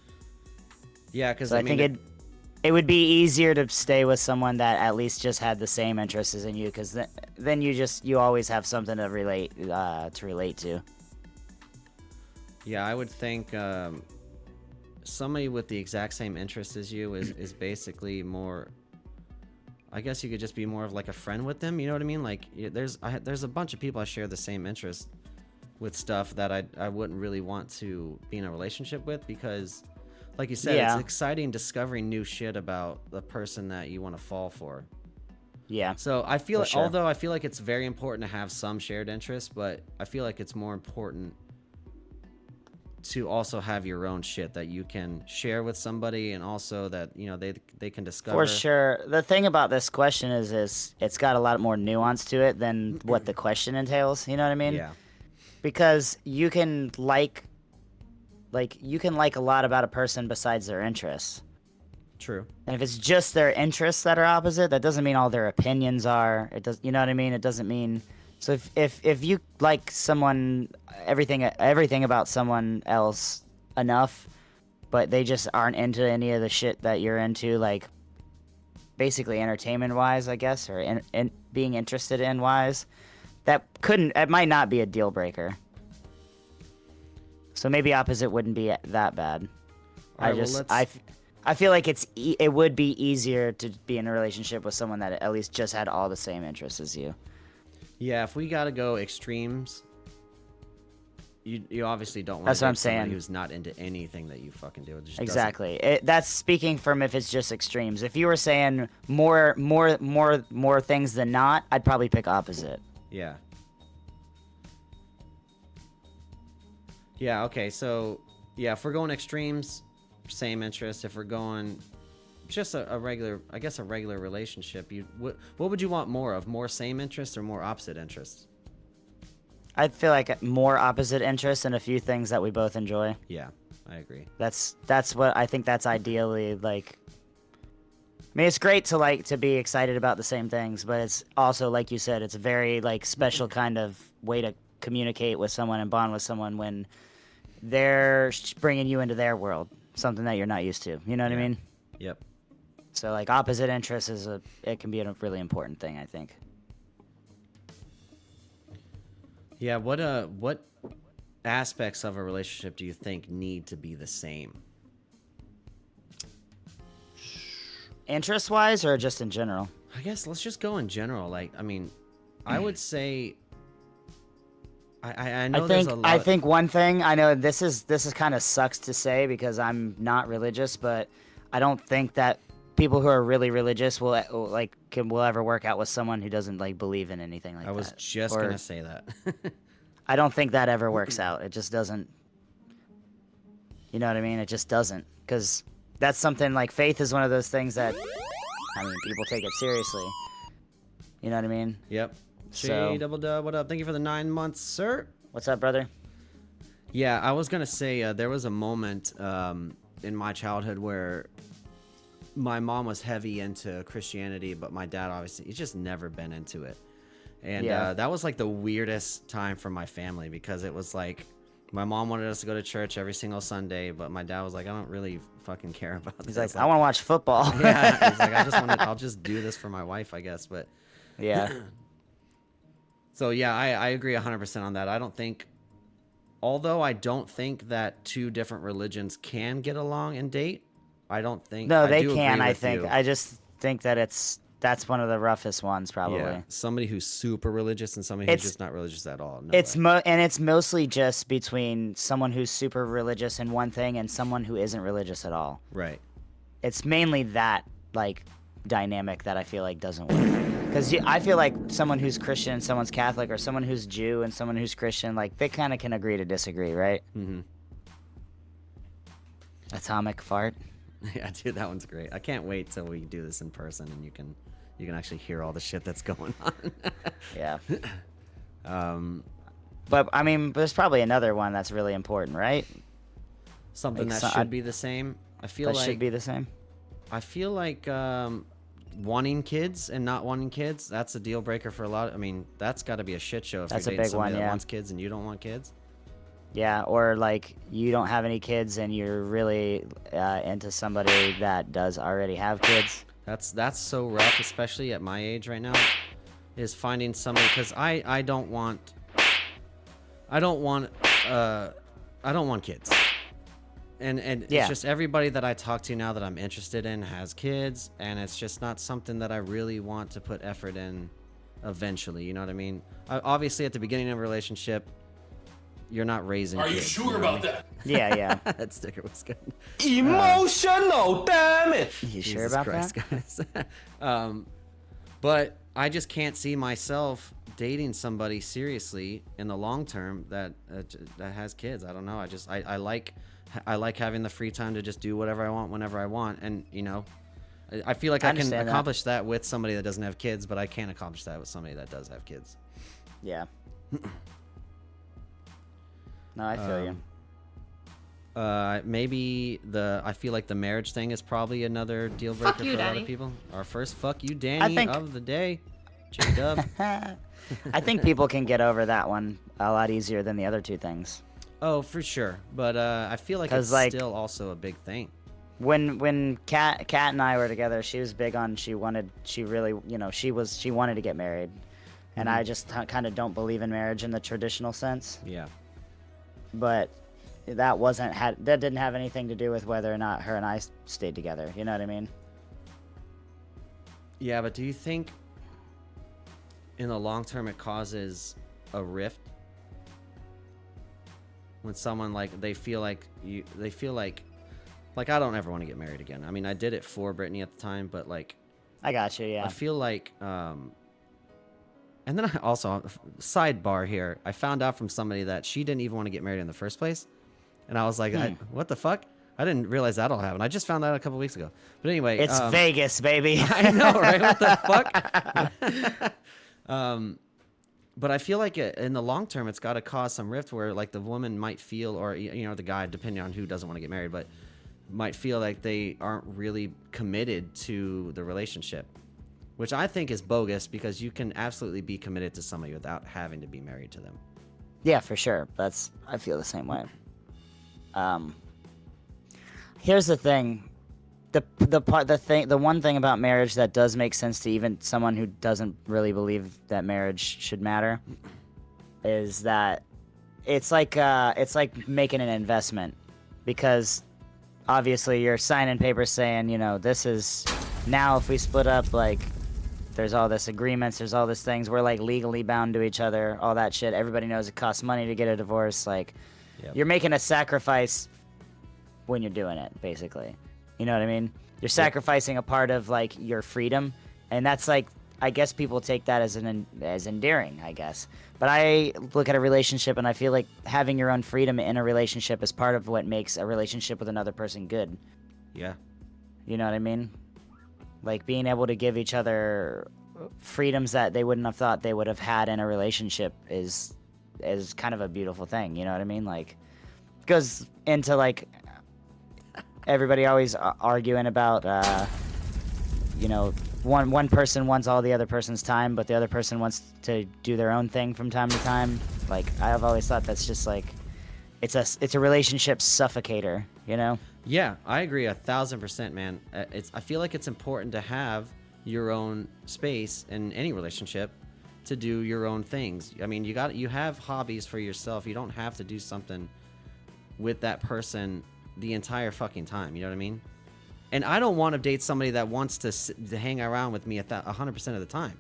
Yeah, because I think it would be easier to stay with someone that at least just had the same interests as in you, because then you always have something to relate to. Yeah, I would think somebody with the exact same interests as you is basically more... I guess you could just be more of a friend with them. You know what I mean? There's a bunch of people I share the same interests with, stuff that I wouldn't really want to be in a relationship with, because... Like you said, it's exciting discovering new shit about the person that you want to fall for. Yeah. So I feel although I feel like it's very important to have some shared interests, but I feel like it's more important to also have your own shit that you can share with somebody, and also that they can discover. For sure. The thing about this question is it's got a lot more nuance to it than what the question entails. You know what I mean? Yeah. Because you can you can like a lot about a person besides their interests. True. And if it's just their interests that are opposite, that doesn't mean all their opinions are. It does. You know what I mean? It doesn't mean. So if you like someone, everything about someone else enough, but they just aren't into any of the shit that you're into, basically entertainment wise, I guess, or in being interested in wise, it might not be a deal breaker. So maybe opposite wouldn't be that bad. I feel like it would be easier to be in a relationship with someone that at least just had all the same interests as you. Yeah, if we gotta go extremes, you obviously don't want. That's to what I'm saying. Somebody who's not into anything that you fucking do. It just exactly. That's speaking from if it's just extremes. If you were saying more things than not, I'd probably pick opposite. Yeah. Yeah, okay, so, if we're going extremes, same interest. If we're going just a regular relationship, what would you want more of? More same interests or more opposite interests? I feel like more opposite interests and a few things that we both enjoy. Yeah, I agree. That's what I think that's ideally, I mean, it's great to be excited about the same things, but it's also, like you said, it's a very, special kind of way to communicate with someone and bond with someone when they're bringing you into their world, something that you're not used to. You know what I mean? Yep. So opposite interests it can be a really important thing, I think. Yeah. What aspects of a relationship do you think need to be the same? Interest wise, or just in general? I guess let's just go in general. I would say. I know there's a lot. I think one thing, I know this is kind of sucks to say because I'm not religious, but I don't think that people who are really religious will ever work out with someone who doesn't believe in anything like that. I was just gonna say that. I don't think that ever works out. It just doesn't. You know what I mean? It just doesn't. Because that's something like faith is one of those things that, I mean, people take it seriously. You know what I mean? Yep. So, J-double-dub, what up? Thank you for the 9 months, sir. what's up, brother? Yeah, I was going to say there was a moment in my childhood where my mom was heavy into Christianity, but my dad, obviously, he's just never been into it. And that was like the weirdest time for my family because it was like my mom wanted us to go to church every single Sunday, but my dad was like, I don't really fucking care about this. He's like, I want to watch football. Yeah, he's like, I'll just do this for my wife, I guess. But yeah. So yeah, I agree 100% on that. I don't think, although I don't think that two different religions can get along and date, I don't think. No, I they do can, agree I with think. you. I just think that that's one of the roughest ones, probably. Yeah, somebody who's super religious and somebody who's just not religious at all. No It's way. and it's mostly just between someone who's super religious in one thing and someone who isn't religious at all. Right. It's mainly that like dynamic that I feel like doesn't work. Because I feel like someone who's Christian and someone's Catholic, or someone who's Jew and someone who's Christian, like they kind of can agree to disagree, right? Mm-hmm. Atomic fart. Yeah, dude, that one's great. I can't wait till we do this in person and you can actually hear all the shit that's going on. Yeah. But I mean, there's probably another one that's really important, right? Something Like, that should be the same. I feel That like should be the same. I feel like wanting kids and not wanting kids, that's a deal breaker for a lot. I mean, that's got to be a shit show if That's you're a dating big somebody one, that yeah. wants kids and you don't want kids. Yeah, or like you don't have any kids and you're really into somebody that does already have kids. That's so rough, especially at my age right now, is finding somebody, because I don't want kids. And it's just everybody that I talk to now that I'm interested in has kids, and it's just not something that I really want to put effort in eventually, you know what I mean? Obviously, at the beginning of a relationship, you're not raising kids. Are you sure about that? Yeah. That sticker was good. Emotional, damn it! You sure Jesus about Christ, that? guys. But I just can't see myself dating somebody seriously in the long term that has kids. I don't know. I like having the free time to just do whatever I want whenever I want, and you know, I feel like I can accomplish that with somebody that doesn't have kids, but I can't accomplish that with somebody that does have kids. Yeah. No, I feel you. Maybe I feel like the marriage thing is probably another deal breaker for a lot of people. Our first fuck you, Danny, of the day. J-Dub. I think people can get over that one a lot easier than the other two things. Oh, for sure. But I feel like it's still also a big thing. When Kat and I were together, she was big on she wanted to get married. And I just kind of don't believe in marriage in the traditional sense. Yeah. But that didn't have anything to do with whether or not her and I stayed together. You know what I mean? Yeah, but do you think in the long term it causes a rift when someone they feel like I don't ever want to get married again. I mean, I did it for Brittany at the time, but I got you. Yeah. I feel like and then I also, sidebar here, I found out from somebody that she didn't even want to get married in the first place. And I was like, what the fuck? I didn't realize that all happened. I just found out a couple weeks ago. But anyway. It's Vegas, baby. I know, right? What the fuck? But I feel like in the long term, it's got to cause some rift where the woman might feel, or, the guy, depending on who doesn't want to get married, but might feel like they aren't really committed to the relationship. Which I think is bogus, because you can absolutely be committed to somebody without having to be married to them. Yeah, for sure. I feel the same way. Here's the thing. The one thing about marriage that does make sense to even someone who doesn't really believe that marriage should matter is that it's like making an investment, because obviously you're signing papers saying, this is now, if we split up, there's all this agreements, there's all these things, we're legally bound to each other, all that shit. Everybody knows it costs money to get a divorce. You're making a sacrifice when you're doing it, basically. You know what I mean? You're sacrificing a part of your freedom, and that's I guess people take that as endearing, I guess. But I look at a relationship and I feel like having your own freedom in a relationship is part of what makes a relationship with another person good. Yeah. You know what I mean? Like being able to give each other freedoms that they wouldn't have thought they would have had in a relationship is kind of a beautiful thing. You know what I mean? Like, it goes into like everybody always arguing about, you know, one person wants all the other person's time, but the other person wants to do their own thing from time to time. Like, I've always thought that's just like, it's a relationship suffocator, you know? Yeah, I agree 1,000%, man. I feel like it's important to have your own space in any relationship to do your own things. I mean, you have hobbies for yourself. You don't have to do something with that person the entire fucking time. You know what I mean? And I don't want to date somebody that wants to hang around with me 100% of the time.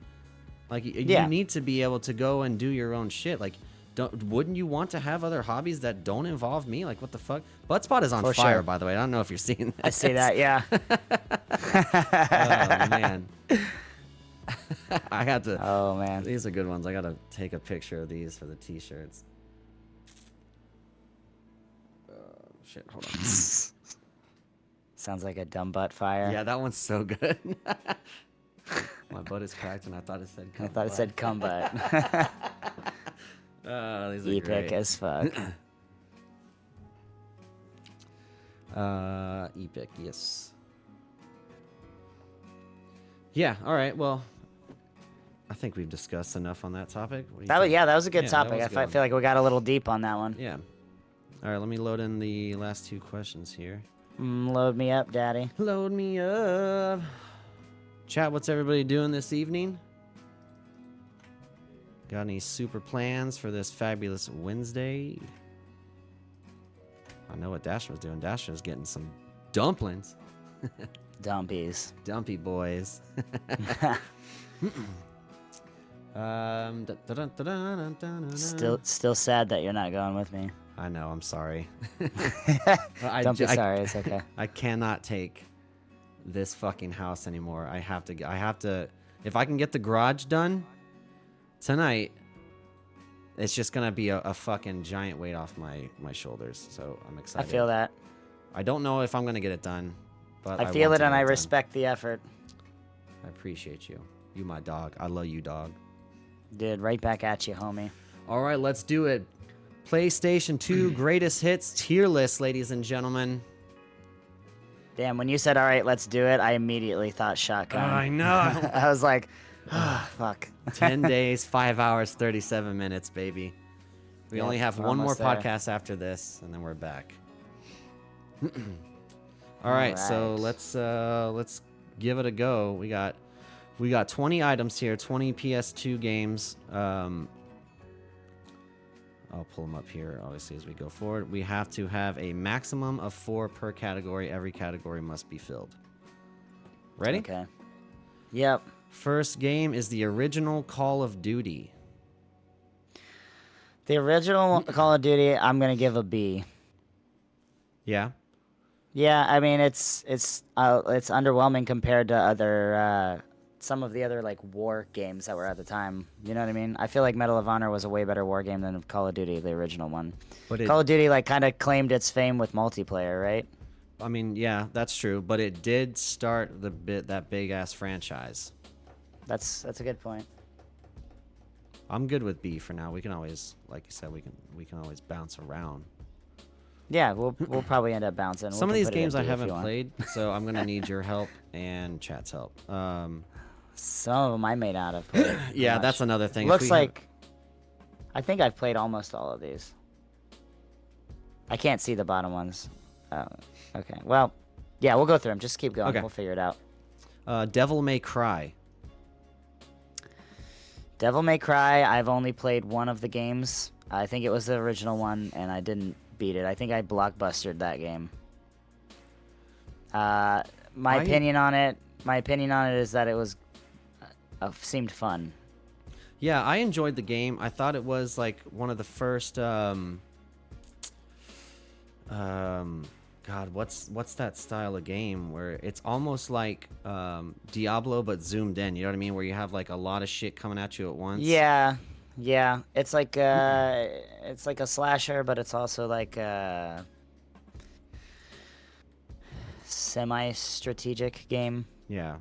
Like, you need to be able to go and do your own shit. Like, wouldn't you want to have other hobbies that don't involve me? Like, what the fuck? Buttspot is on For fire, sure. by the way. I don't know if you're seeing that. I see that, yeah. Oh, man. I had to. Oh, man. These are good ones. I got to take a picture of these for the t-shirts. Shit, hold on. Sounds like a dumb butt fire. Yeah, that one's so good. My butt is cracked and I thought it said cum I thought it said cum butt. Oh, these are Epic great. as fuck. Epic, yes. Yeah, all right, well, I think we've discussed enough on that topic. What do you think? That was a good Yeah, that topic. was a I good one. feel like we got a little deep on that one. Yeah. All right, let me load in the last two questions here. Load me up, daddy. Load me up. Chat, what's everybody doing this evening? Got any super plans for this fabulous Wednesday? I know what Dasher was doing. Dasher was getting some dumplings. Dumpies. Dumpy boys. Still sad that you're not going with me. I know, I'm sorry. Don't be sorry, it's okay. I cannot take this fucking house anymore. I have to, if I can get the garage done tonight, it's just gonna be a fucking giant weight off my shoulders. So I'm I excited. feel that. I don't know if I'm gonna get it done, but I feel want it to and get I done. respect the effort. I appreciate you. You my dog. I love you, dog. Dude, right back at you, homie. All right, let's do it. PlayStation 2 greatest hits tier list, ladies and gentlemen. Damn, when you said, all right, let's do it, I immediately thought shotgun. know. I was like, oh, fuck. 10 days, 5 hours, 37 minutes, baby. We Yep, only have we're one more almost there. podcast after this, and then we're back. All right, so let's give it a go. We got 20 items here, 20 PS2 games. I'll pull them up here, obviously, as we go forward. We have to have a maximum of 4 per category. Every category must be filled. Ready? Okay. Yep. First game is the original Call of Duty. The original Call of Duty, I'm going to give a B. Yeah? Yeah, I mean, it's underwhelming compared to other some of the other like war games that were at the time. You know what I mean? I feel like Medal of Honor was a way better war game than Call of Duty, the original one. But Call of Duty like kind of claimed its fame with multiplayer, right? I mean, yeah, that's true, but it did start that big ass franchise. That's a good point. I'm good with B for now. We can always, like you said, we can always bounce around. Yeah, we'll probably end up bouncing. Some of We these can put it at games I B if haven't you want. played, so I'm gonna need your help and chat's help. Some of them I may not have played. Yeah, much. that's another thing. If Looks we like I think I've played almost all of these. I can't see the bottom ones. Oh, okay. Well, yeah, we'll go through them. Just keep going. Okay. We'll figure it out. Devil May Cry. Devil May Cry, I've only played one of the games. I think it was the original one, and I didn't beat it. I think I blockbustered that game. My opinion on it is that it was seemed fun. Yeah, I enjoyed the game. I thought it was like one of the first kind God, what's that style of game where it's almost like Diablo but zoomed in? You know what I mean? Where you have like a lot of shit coming at you at once. Yeah, yeah. It's like a slasher, but it's also like a semi-strategic game. Yeah.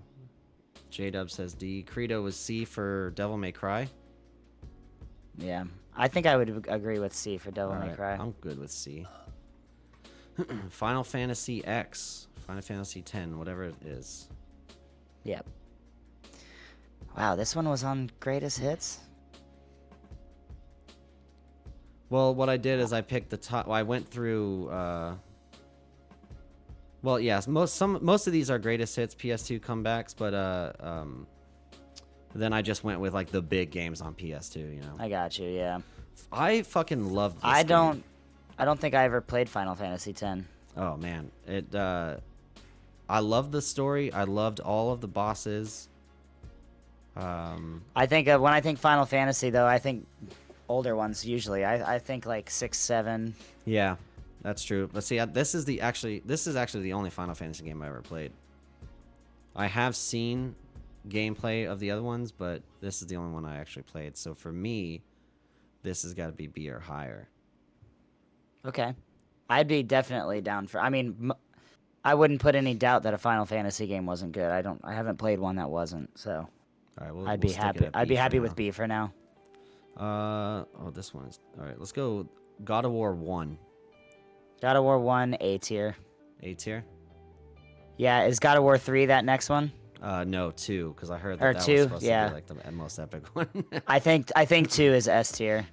J-Dub says D. Credo was C for Devil May Cry. Yeah, I think I would agree with C for Devil May Alright, Cry. I'm good with C. Final Fantasy X. Final Fantasy X, whatever it is. Yep. Wow, this one was on greatest hits? Well, what I did is I picked the top. Well, I went through. Well, yes, most of these are greatest hits, PS2 comebacks, but then I just went with like the big games on PS2. You know. I got you. Yeah. I fucking love this I game. don't think I ever played Final Fantasy X. Oh man, I love the story. I loved all of the bosses. I think when I think Final Fantasy though, I think older ones usually. I think like 6, 7. Yeah, that's true. But see, this is actually the only Final Fantasy game I ever played. I have seen gameplay of the other ones, but this is the only one I actually played. So for me, this has got to be B or higher. Okay. I'd be definitely down for. I mean, I wouldn't put any doubt that a Final Fantasy game wasn't good. I haven't played one that wasn't. So. All right, I'd be happy. I'd be happy with B for now. Oh, this one is all right. Let's go. God of War 1. God of War 1, A tier. A tier. Yeah, is God of War 3 that next one? No, 2, because I heard Or that 2, was supposed yeah. to be like the most epic one. I think 2 is S tier.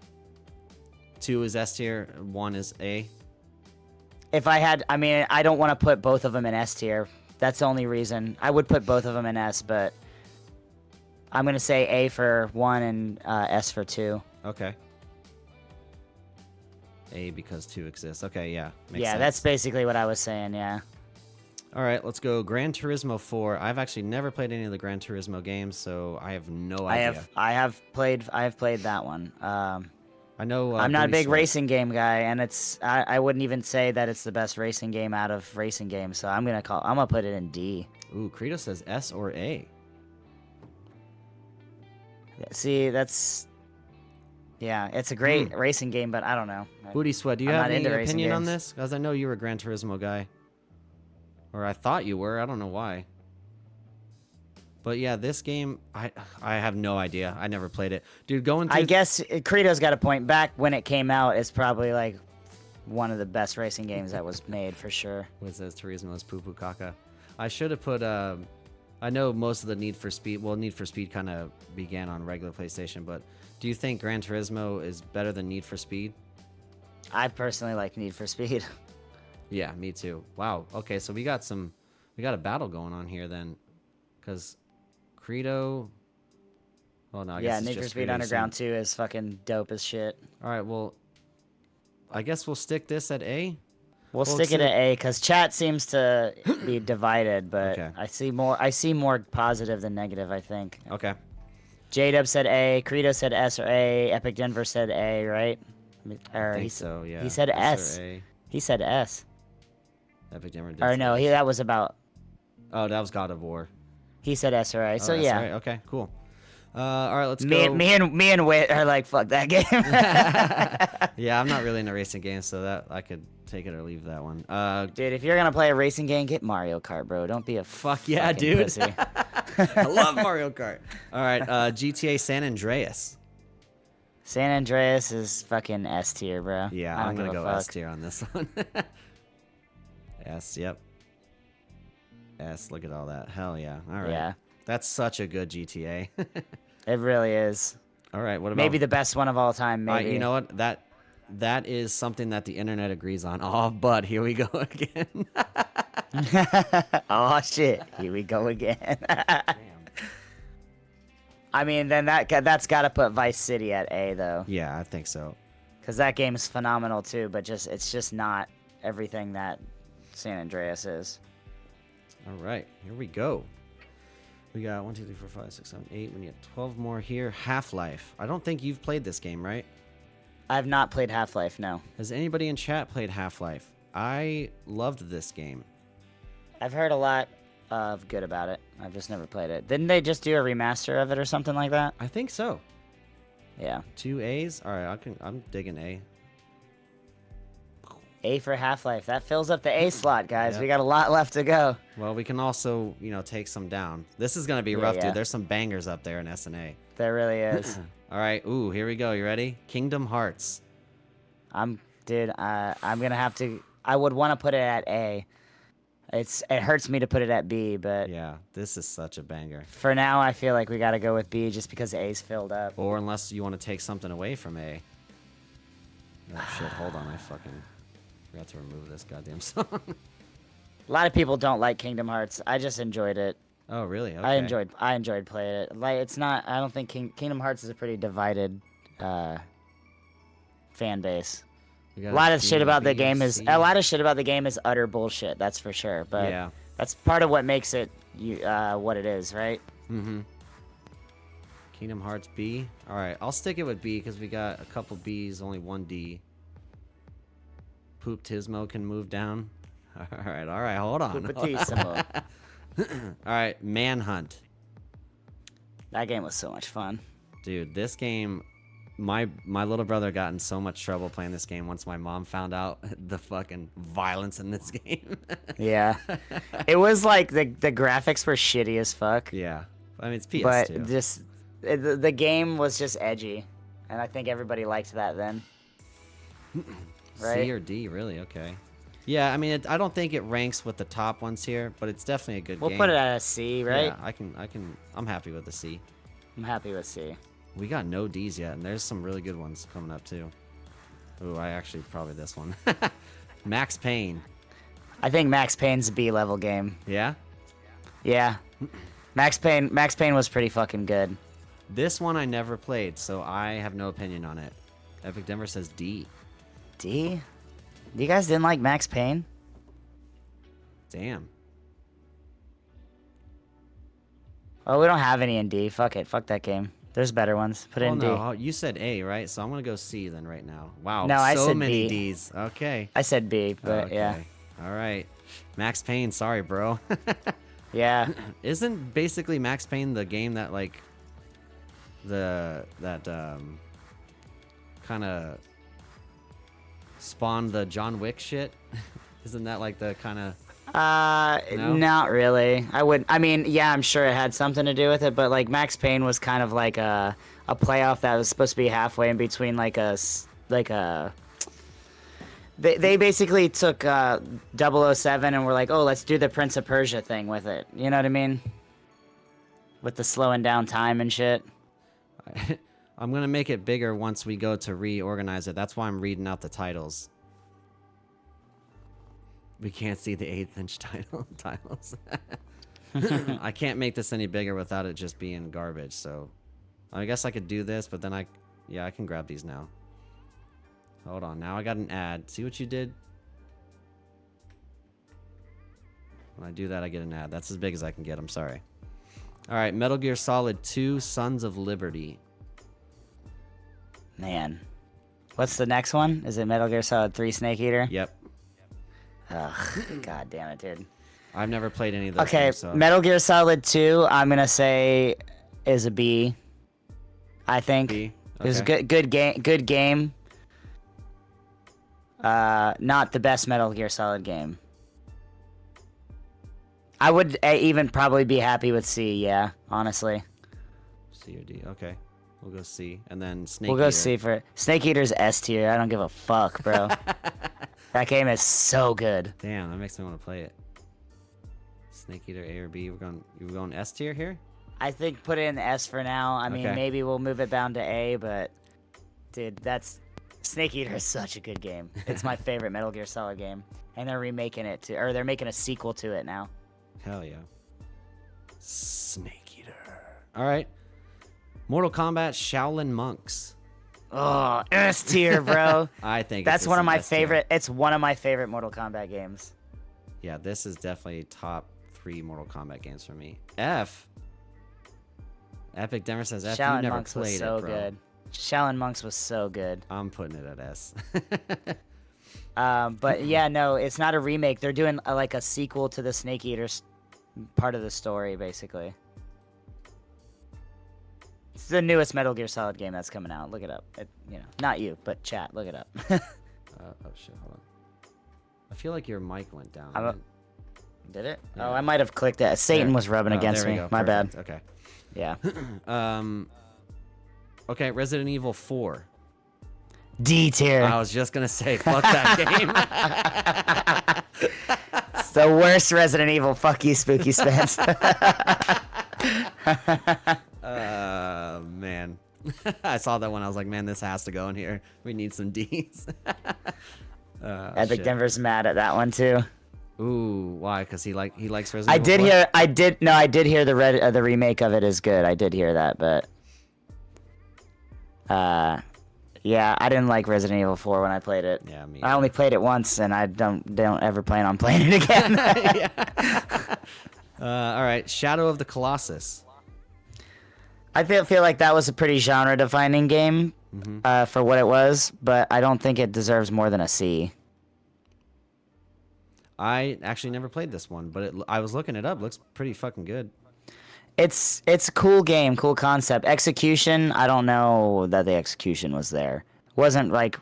2 is S tier. 1 is A. If I had, I mean, I don't want to put both of them in S tier. That's the only reason. I would put both of them in S, but I'm gonna say A for 1 and S for 2. Okay. A because 2 exists. Okay, yeah. Makes Yeah, sense. that's basically what I was saying. Yeah. All right, let's go. Gran Turismo 4. I've actually never played any of the Gran Turismo games, so I have no idea. I have played that one. I know. I'm not a Booty big Sweat. racing game guy, and I wouldn't even say that it's the best racing game out of racing games. So I'm gonna put it in D. Ooh, Credo says S or A. See, it's a great racing game, but I don't know. Booty Sweat, do you I'm have not any into racing opinion on games. this? Because I know you were a Gran Turismo guy. Or I thought you were. I don't know why. But yeah, this game, I have no idea. I never played it. Dude, going through... I guess Credo's got a point. Back when it came out, it's probably like one of the best racing games that was made for sure. What says Turismo's Poo Poo Caca? I should have put... I know most of the Need for Speed... Well, Need for Speed kind of began on regular PlayStation, but do you think Gran Turismo is better than Need for Speed? I personally like Need for Speed. Yeah, me too. Wow. Okay, so we got a battle going on here then, because Credo. Oh no, I guess Yeah, it's Need for just Speed Credo Underground saying- 2 is fucking dope as shit. All right, well, I guess we'll stick this at A. We'll Well, stick it see- at A because chat seems to be divided, but Okay. I see more positive than negative. I think. Okay. J-Dub said A, Credo said S or A, Epic Denver said A, right? Or I think he, so. Yeah. he said S. or A. He said S. Epic Gamer did Or say no, S. that was about. Oh, that was God of War. He said S or A. Oh, So that's yeah, right. Okay. Cool. All right, let's me go. and Wit are like, fuck that game. Yeah, I'm not really into racing games, so that I could take it or leave that one. Dude, if you're gonna play a racing game, get Mario Kart, bro. Don't be a Fuck yeah, fucking dude. pussy. I love Mario Kart. All right, GTA San Andreas. San Andreas is fucking S tier, bro. Yeah, I don't I'm gonna give a go S fuck. tier on this one. S, yep. S, look at all that. Hell yeah. All right. Yeah, That's such a good GTA. it really is. All right, what about Maybe the best one of all time. Maybe. You know what? That is something that the internet agrees on. Oh, but here we go again. Oh shit! Here we go again. I mean, then that's got to put Vice City at A though, Yeah, I think so. because that game's phenomenal too. But it's just not everything that San Andreas is. All right, here we go. We got 1, 2, 3, 4, 5, 6, 7, 8. We need 12 more here. Half-Life. I don't think you've played this game, right? I've not played Half-Life. No. Has anybody in chat played Half-Life? I loved this game. I've heard a lot of good about it. I've just never played it. Didn't they just do a remaster of it or something like that? I think so. Yeah. 2 A's. All right, I'm digging A. A for Half-Life. That fills up the A slot, guys. Yep. We got a lot left to go. Well, we can also, take some down. This is gonna be rough, yeah. dude. There's some bangers up there in SNA. There really is. All right. Ooh, here we go. You ready? Kingdom Hearts. I'm gonna have to. I would want to put it at A. It hurts me to put it at B, but Yeah, this is such a banger. for now, I feel like we gotta go with B just because A's filled up. Or unless you want to take something away from A. Oh shit! Hold on, I fucking forgot to remove this goddamn song. A lot of people don't like Kingdom Hearts. I just enjoyed it. Oh really? Okay. I enjoyed playing it. Like it's not. I don't think Kingdom Hearts is a pretty divided fan base. We got A lot of D, shit about the B, game C. is utter bullshit. That's for sure. But Yeah. that's part of what makes it what it is, right? Mm-hmm. Kingdom Hearts B. All right, I'll stick it with B because we got a couple B's, only one D. Poop Tismo can move down. All right, hold on. Poopatissimo. All right, Manhunt. That game was so much fun. Dude, this game, my little brother got in so much trouble playing this game once my mom found out the fucking violence in this game. Yeah, it was like the graphics were shitty as fuck. Yeah, I mean it's PS2. But just the game was just edgy, and I think everybody liked that then. Right? C or D, really? Okay. Yeah, I mean, I don't think it ranks with the top ones here, but it's definitely a good game. We'll put it at a C, right? Yeah, I'm happy with the C. I'm happy with C. We got no D's yet, and there's some really good ones coming up too. Ooh, probably this one. Max Payne. I think Max Payne's a B level game. Yeah? Yeah. Max Payne was pretty fucking good. This one I never played, so I have no opinion on it. Epic Denver says D. D? You guys didn't like Max Payne? Damn. Oh, we don't have any in D. Fuck it. Fuck that game. There's better ones. Put it in D. No, you said A, right? So I'm gonna go C then right now. Wow, No, I so said many B. D's. Okay. I said B, but Okay. yeah. All right. Max Payne, sorry, bro. Yeah. Isn't basically Max Payne the game that kind of spawned the John Wick shit? Isn't that like the kind of No? Not really. I mean, yeah, I'm sure it had something to do with it, but like Max Payne was kind of like a playoff that was supposed to be halfway in between They basically took 007 and were like, oh, let's do the Prince of Persia thing with it. You know what I mean? With the slowing down time and shit. I'm going to make it bigger once we go to reorganize it. That's why I'm reading out the titles. We can't see the 1/8-inch titles. I can't make this any bigger without it just being garbage, so I guess I could do this, but then I can grab these now. Hold on, now I got an ad. See what you did? When I do that, I get an ad. That's as big as I can get, I'm sorry. Alright, Metal Gear Solid 2, Sons of Liberty. Man. What's the next one? Is it Metal Gear Solid 3 Snake Eater? Yep. Ugh, god damn it, dude. I've never played any of those Okay, games, so. Metal Gear Solid 2, I'm gonna say is a B. I think. B? It was a Okay. good game. Not the best Metal Gear Solid game. I would even probably be happy with C, yeah, honestly. C or D, okay. We'll go C. And then Snake We'll go Eater. C for Snake Eater's S tier. I don't give a fuck, bro. That game is so good. Damn, that makes me want to play it. Snake Eater A or B. We're going S tier here? I think put it in the S for now. I mean, Okay. maybe we'll move it down to A, but dude, Snake Eater is such a good game. It's my favorite Metal Gear Solid game, and they're remaking it or they're making a sequel to it now. Hell yeah. Snake Eater. All right. Mortal Kombat Shaolin Monks. Oh, S tier, bro. I think That's it's one of my S tier. favorite. It's one of my favorite Mortal Kombat games. Yeah, this is definitely top 3 Mortal Kombat games for me. F. Epic Denver says F. You Shaolin never Monks was played so it, bro. good. Shaolin Monks was so good. I'm putting it at S. But yeah, no, it's not a remake. They're doing like a sequel to the Snake Eaters part of the story, basically. It's the newest Metal Gear Solid game that's coming out. Look it up. Not you, but chat. Look it up. Oh shit! Hold on. I feel like your mic went down. Did it? Yeah. Oh, I might have clicked it. Satan was rubbing against me. My bad. Okay. Yeah. Okay, Resident Evil 4. D tier. I was just gonna say, fuck that game. It's the worst Resident Evil. Fuck you, Spooky Spence. Man. I saw that one. I was like, man, this has to go in here. We need some D's. Epic shit. Denver's mad at that one too. Ooh, why? Because he likes Resident Evil 4? I did hear the remake of it is good. I did hear that, but yeah, I didn't like Resident Evil 4 when I played it. Yeah, me. I only played it once, and I don't ever plan on playing it again. All right, Shadow of the Colossus. I feel like that was a pretty genre-defining game for what it was, but I don't think it deserves more than a C. I actually never played this one, but I was looking it up. Looks pretty fucking good. It's a cool game, cool concept. Execution, I don't know that the execution was there. It wasn't like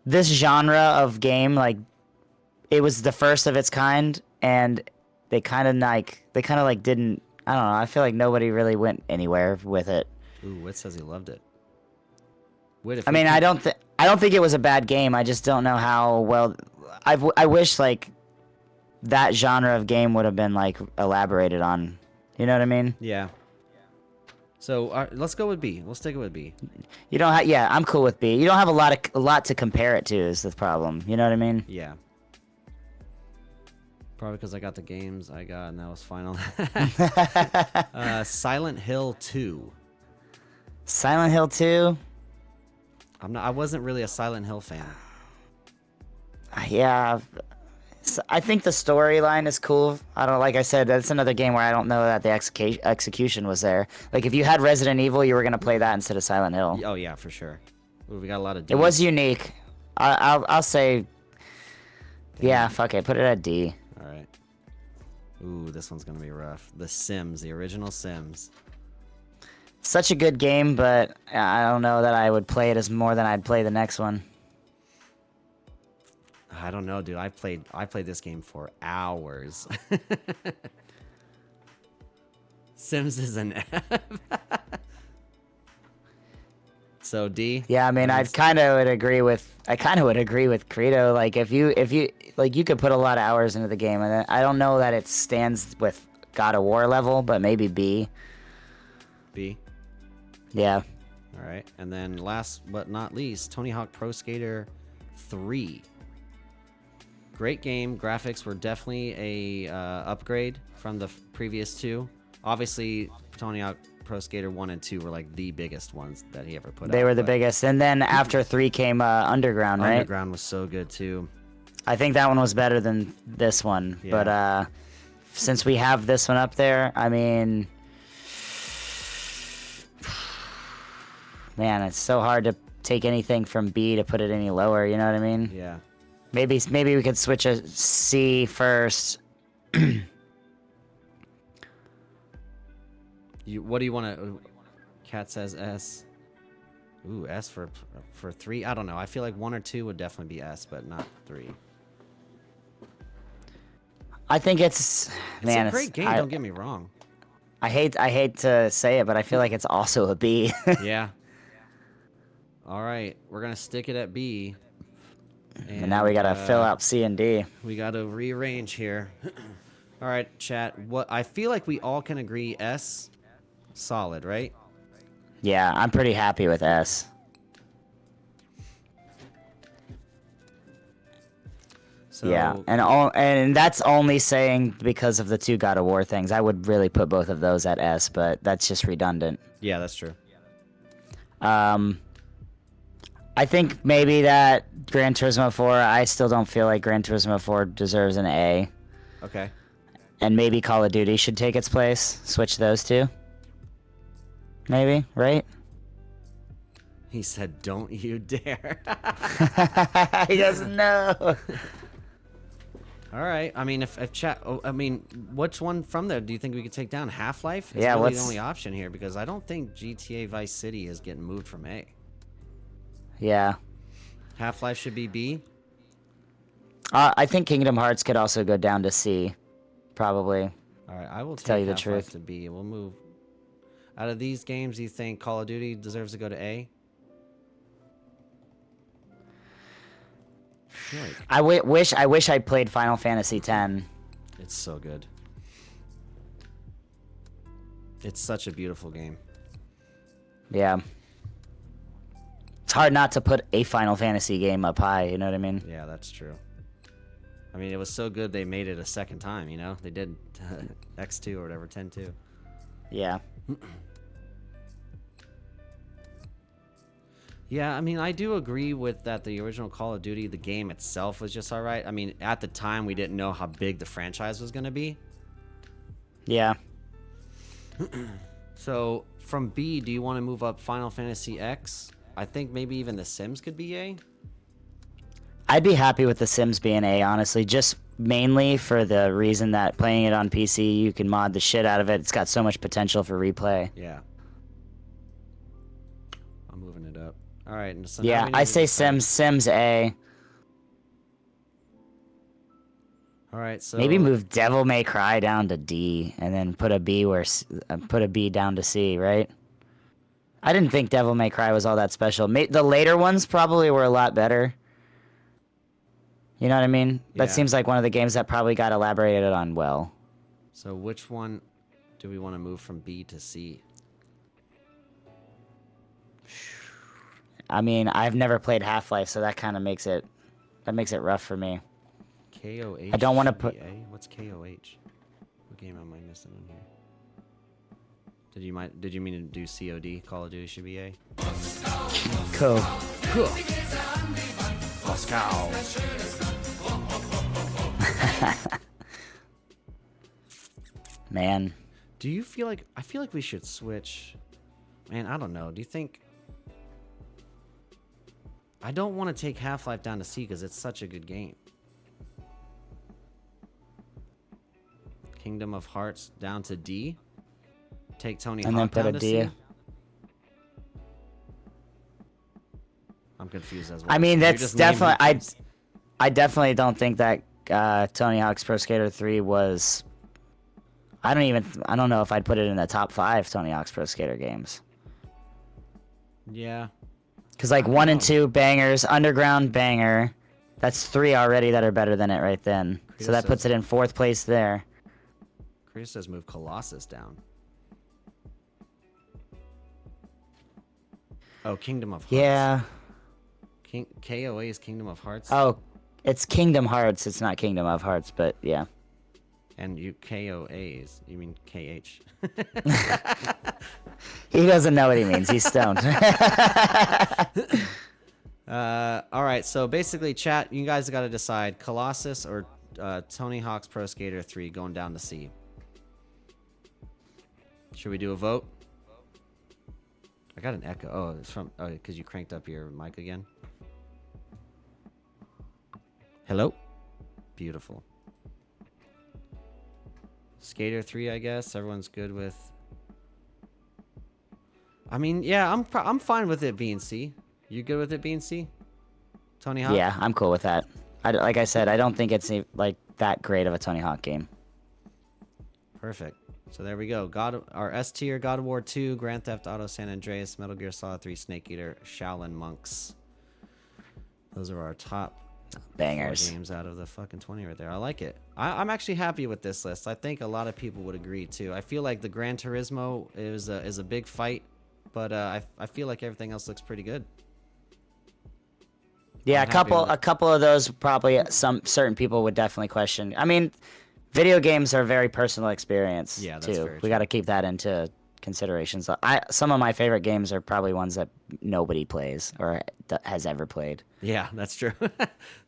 this genre of game, like it was the first of its kind, and they kind of didn't. I don't know. I feel like nobody really went anywhere with it. Ooh, Wit says he loved it. I don't think it was a bad game. I just don't know how well. I wish like that genre of game would have been like elaborated on. You know what I mean? Yeah. So let's go with B. We'll stick it with B. You don't have. Yeah, I'm cool with B. You don't have a lot to compare it to. Is the problem? You know what I mean? Yeah. Probably because I got the games I got, and that was final. Silent Hill 2. Silent Hill 2. I wasn't really a Silent Hill fan. Yeah, I think the storyline is cool. Like I said, that's another game where I don't know that the execution was there. Like if you had Resident Evil, you were gonna play that instead of Silent Hill. Oh yeah, for sure. Ooh, we got a lot of D's. It was unique. I'll say. Yeah, fuck it. Put it at D. All right. Ooh, this one's gonna be rough. The Sims, the original Sims. Such a good game, but I don't know that I would play it as more than I'd play the next one. I don't know, dude. I played this game for hours. Sims is an F. So D. Yeah, I mean, I kind of would agree with Credo. Like if you like, you could put a lot of hours into the game, and I don't know that it stands with God of War level, but maybe B. B. Yeah. All right, and then last but not least, Tony Hawk Pro Skater 3. Great game. Graphics were definitely a upgrade from the previous two. Obviously, Tony Hawk Pro Skater 1 and 2 were like the biggest ones that he ever put out. They were the biggest. And then after 3 came Underground, right? Underground was so good too. I think that one was better than this one. Yeah. But since we have this one up there, I mean, man, it's so hard to take anything from B to put it any lower, you know what I mean? Yeah. Maybe we could switch a C first. What do you want to? Cat says S. Ooh, S for 3. I don't know. I feel like 1 or 2 would definitely be S, but not 3. I think it's a great game. Don't get me wrong. I hate to say it, but I feel like it's also a B. Yeah. All right, we're gonna stick it at B. And now we gotta fill out C and D. We gotta rearrange here. All right, chat. What I feel like we all can agree S, solid, right? Yeah, I'm pretty happy with S. So, yeah, and that's only saying because of the 2 God of War things. I would really put both of those at S, but that's just redundant. Yeah, that's true. I think maybe that Gran Turismo 4, I still don't feel like Gran Turismo 4 deserves an A. Okay. And maybe Call of Duty should take its place. Switch those two. Maybe, right? He said, "Don't you dare." He doesn't know. All right. I mean, if chat, which one from there do you think we could take down? Half-Life? It's Yeah, really what's the only option here because I don't think GTA Vice City is getting moved from A. Yeah. Half-Life should be B. I think Kingdom Hearts could also go down to C, probably. All right, I will tell you the Half-Life truth. to B. We'll move. Out of these games, do you think Call of Duty deserves to go to A? I wish I played Final Fantasy X. It's so good. It's such a beautiful game. Yeah. It's hard not to put a Final Fantasy game up high, you know what I mean? Yeah, that's true. I mean, it was so good they made it a second time, you know? They did X2 or whatever, 10-2. Yeah. Yeah, I mean, I do agree with that the original Call of Duty, the game itself was just all right. I mean, at the time, we didn't know how big the franchise was going to be. Yeah. So, from B, do you want to move up Final Fantasy X? I think maybe even The Sims could be A. I'd be happy with The Sims being A, honestly, just mainly for the reason that playing it on PC, you can mod the shit out of it. It's got so much potential for replay. Yeah. I'm moving it up. All right. So now Yeah, we need I to say decide- Sims A. All right, so Maybe move Devil May Cry down to D, and then put a B down to C, right? I didn't think Devil May Cry was all that special. The later ones probably were a lot better. You know what I mean? Yeah. That seems like one of the games that probably got elaborated on well. So which one do we want to move from B to C? I mean, I've never played Half-Life, so that kind of makes it rough for me. KOH. I don't wanna should be put- A? What's KOH? What game am I missing in here? Did you mean to do COD? Call of Duty should be A. Cool. Moscow. Man. Do you feel like I feel like we should switch? Man, I don't know. Do you think? I don't want to take Half-Life down to C because it's such a good game. Kingdom of Hearts down to D. Take Tony And Hawk then put down a to D. C. I'm confused as well. I mean, You're that's just naming definitely things. I definitely don't think that Tony Hawk's Pro Skater 3 was. I don't know if I'd put it in the top 5 Tony Hawk's Pro Skater games. Yeah. Because like 1 and 2 bangers, Underground banger. That's 3 already that are better than it right then. So that puts it in 4th place there. Chris says move Colossus down. Oh, Kingdom of Hearts. Yeah. KOA is Kingdom of Hearts. Oh, it's Kingdom Hearts. It's not Kingdom of Hearts, but yeah. And you KOAs. You mean KH. He doesn't know what he means. He's stoned. All right, so basically, chat, you guys got to decide Colossus or Tony Hawk's Pro Skater 3 going down to C. Should we do a vote? I got an echo. Oh, it's from because you cranked up your mic again. Hello? Beautiful. Skater 3, I guess. Everyone's good with. I mean, yeah, I'm fine with it being C. You good with it being C? Tony Hawk? Yeah, I'm cool with that. Like I said, I don't think it's like that great of a Tony Hawk game. Perfect. So there we go. Our S tier: God of War 2, Grand Theft Auto San Andreas, Metal Gear Solid 3, Snake Eater, Shaolin Monks. Those are our top Bangers. 4 games out of the fucking 20 right there. I like it. I'm actually happy with this list. I think a lot of people would agree too. I feel like the Gran Turismo is a big fight, but I feel like everything else looks pretty good. Yeah, I'm happy with a it. couple of those probably some certain people would definitely question. I mean, video games are a very personal experience Yeah, that's too. very We true. got to keep that into considerations. Some of my favorite games are probably ones that nobody plays or has ever played. Yeah, that's true.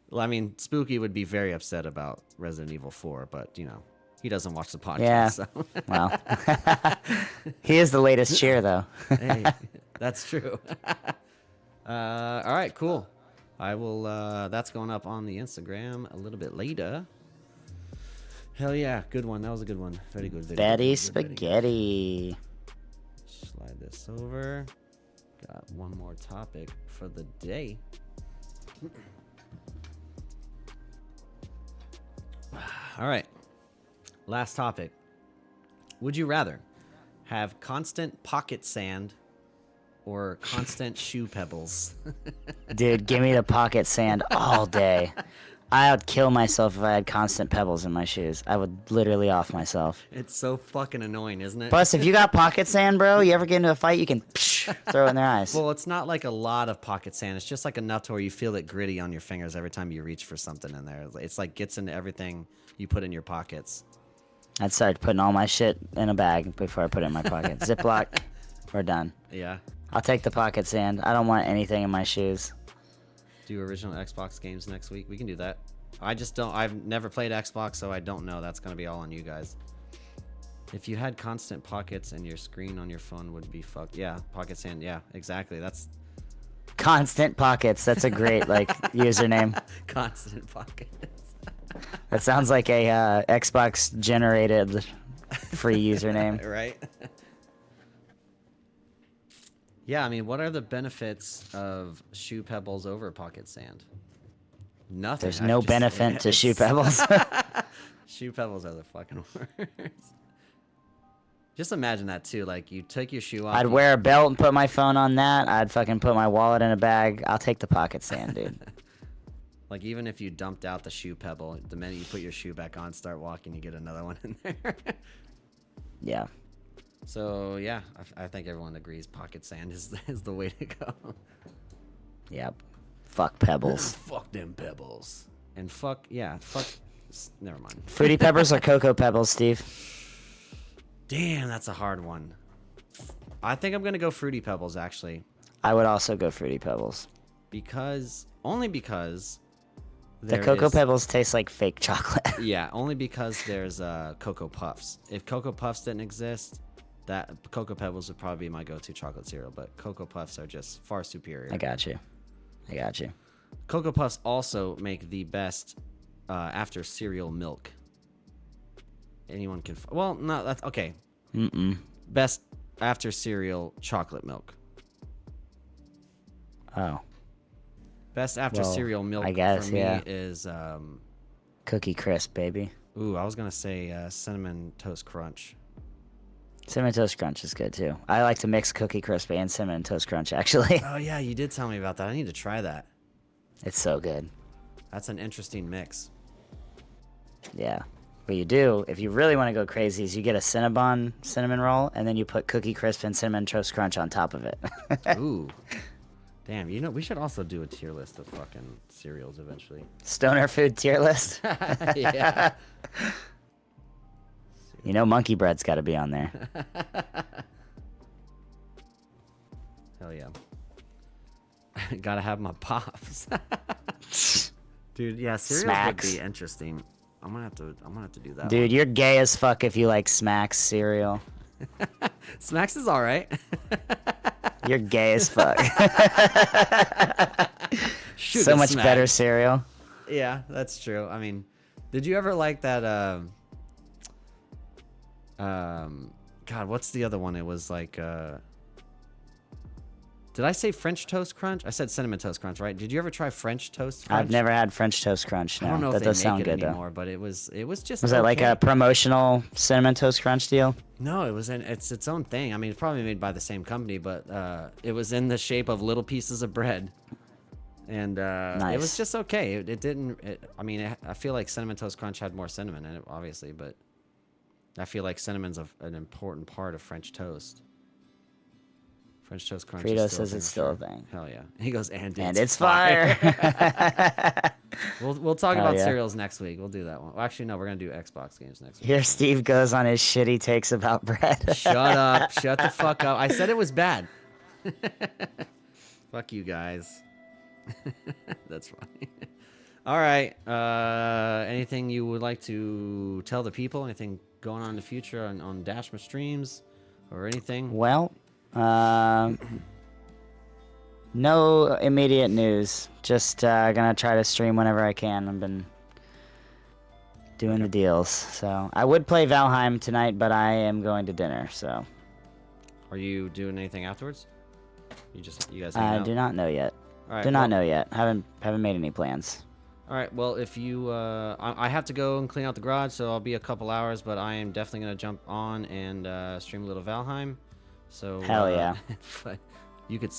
Well, I mean, Spooky would be very upset about Resident Evil 4, but, you know, he doesn't watch the podcast. Yeah. So. Well, he is the latest cheer though. Hey, that's true. All right, cool. I will. That's going up on the Instagram a little bit later. Hell yeah, good one. That was a good one. Very good video. Betty Spaghetti. Slide this over. Got one more topic for the day. All right. Last topic. Would you rather have constant pocket sand or constant shoe pebbles? Dude, give me the pocket sand all day. I would kill myself if I had constant pebbles in my shoes. I would literally off myself. It's so fucking annoying, isn't it? Plus, if you got pocket sand, bro, you ever get into a fight, you can throw it in their eyes. Well, it's not like a lot of pocket sand. It's just like enough to where you feel it gritty on your fingers every time you reach for something in there. It's like gets into everything you put in your pockets. I'd start putting all my shit in a bag before I put it in my pocket. Ziploc, we're done. Yeah. I'll take the pocket sand. I don't want anything in my shoes. Do original Xbox games next week. We can do that. I just don't. I've never played Xbox, so I don't know. That's going to be all on you guys. If you had constant pockets and your screen on your phone would be fucked. Yeah, pocket sand. Yeah, exactly. That's Constant pockets. That's a great like username. constant pockets. That sounds like a Xbox generated free username. Right? Yeah, I mean, what are the benefits of shoe pebbles over pocket sand? Nothing. There's no benefit to shoe pebbles. Shoe pebbles are the fucking worst. Just imagine that too. Like you take your shoe off. I'd wear a belt and put my phone on that. I'd fucking put my wallet in a bag. I'll take the pocket sand, dude. Like even if you dumped out the shoe pebble, the minute you put your shoe back on, start walking, you get another one in there. Yeah. So yeah, I think everyone agrees pocket sand is the way to go. Yep. Fuck pebbles. Fuck them pebbles. And fuck never mind. Fruity Pebbles or Cocoa Pebbles, Steve? Damn, that's a hard one. I think I'm gonna go Fruity Pebbles actually. I would also go Fruity Pebbles. Only because The Cocoa Pebbles taste like fake chocolate. Yeah, only because there's Cocoa Puffs. If Cocoa Puffs didn't exist, that Cocoa Pebbles would probably be my go-to chocolate cereal, but Cocoa Puffs are just far superior. I got you. Cocoa Puffs also make the best after cereal milk. Anyone can... Well, no, that's... Okay. Best after cereal chocolate milk. Oh. Best after cereal milk I guess, for me yeah. is... Cookie Crisp, baby. Ooh, I was going to say Cinnamon Toast Crunch. Cinnamon Toast Crunch is good, too. I like to mix Cookie Crisp and Cinnamon Toast Crunch, actually. Oh, yeah, you did tell me about that. I need to try that. It's so good. That's an interesting mix. Yeah. What you do, if you really want to go crazy, is you get a Cinnabon cinnamon roll, and then you put Cookie Crisp and Cinnamon Toast Crunch on top of it. Ooh. Damn, we should also do a tier list of fucking cereals eventually. Stoner food tier list. Yeah. You know Monkey Bread's got to be on there. Hell yeah. Gotta have my pops. Dude, yeah, cereals Smacks. would be interesting. I'm gonna have to do that. Dude, you're gay as fuck if you like Smacks cereal. Smacks is all right. You're gay as fuck. Sugar So much Smacks. better cereal. Yeah, that's true. I mean, did you ever like that? God, what's the other one? It was like. Did I say French Toast Crunch? I said Cinnamon Toast Crunch, right? Did you ever try French Toast Crunch? I've never had French Toast Crunch. No, I don't know that if does they sound make it good anymore, though. but it was just. Was that like okay. a promotional Cinnamon Toast Crunch deal? No, it's its own thing. I mean, it's probably made by the same company, but it was in the shape of little pieces of bread, and it was just okay. It didn't. I mean, I feel like Cinnamon Toast Crunch had more cinnamon in it, obviously, but I feel like cinnamon's an important part of French toast. French Toast Crunch. Frito says it's still a thing. Hell yeah. He goes, and it's fire. We'll talk Hell about yeah. cereals next week. We'll do that one. Well, actually, no, we're going to do Xbox games next week. Here Steve goes on his shitty takes about bread. Shut up. Shut the fuck up. I said it was bad. Fuck you guys. That's funny. All right. Anything you would like to tell the people? Anything going on in the future on Dashma streams or anything? Well, No immediate news. Just gonna try to stream whenever I can. I've been doing the deals. So I would play Valheim tonight, but I am going to dinner. So. Are you doing anything afterwards? You guys. I do not know yet. All right, do not know yet. Haven't made any plans. All right. Well, if you, I have to go and clean out the garage, so I'll be a couple hours. But I am definitely gonna jump on and stream a little Valheim. So. Hell yeah. You could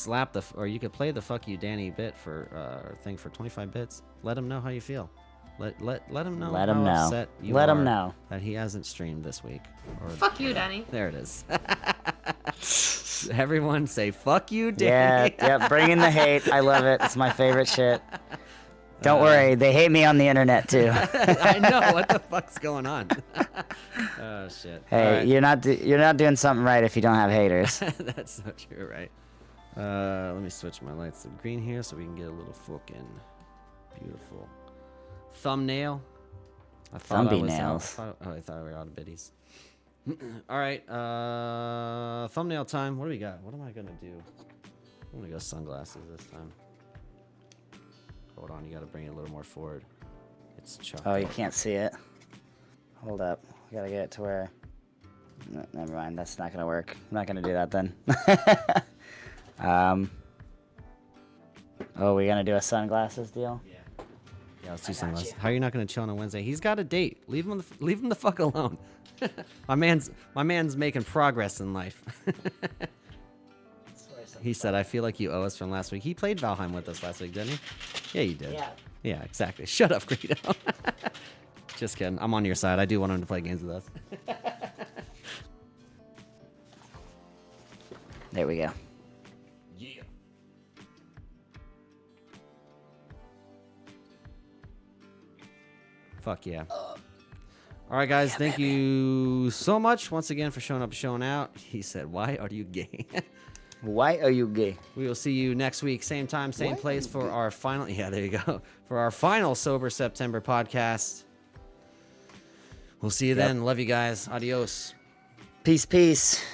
or you could play the "Fuck You, Danny" bit for thing for 25 bits. Let him know how you feel. Let him know. Let him know. Upset you Let him are know that he hasn't streamed this week. Or, Fuck you, Danny. There it is. Everyone say "Fuck you, Danny." Yeah. Bring in the hate. I love it. It's my favorite shit. Don't worry, they hate me on the internet too. I know what the fuck's going on. Oh shit. Hey, right. you're not doing something right if you don't have haters. That's not true, right? Let me switch my lights to green here so we can get a little fucking beautiful thumbnail. I thought I thought we were out of biddies. All right, thumbnail time. What do we got? What am I gonna do? I'm gonna go sunglasses this time. Hold on, you gotta bring it a little more forward. It's chocolate. Oh, you can't see it. Hold up, we gotta get it to where. No, never mind, that's not gonna work. I'm not gonna do that then. Oh, we're gonna do a sunglasses deal? Yeah, let's do sunglasses. How are you not gonna chill on a Wednesday? He's got a date. Leave him the fuck alone. my man's making progress in life. He said, "I feel like you owe us from last week." He played Valheim with us last week, didn't he? Yeah, you did. Yeah, exactly. Shut up, Greedo. Just kidding. I'm on your side. I do want him to play games with us. There we go. Yeah. Fuck yeah. All right, guys. Thank you so much once again for showing up, showing out. He said, "Why are you gay?" Why are you gay? We will see you next week, same time, same place for our final. Yeah, there you go. For our final Sober September podcast. We'll see you then. Love you guys. Adios. Peace.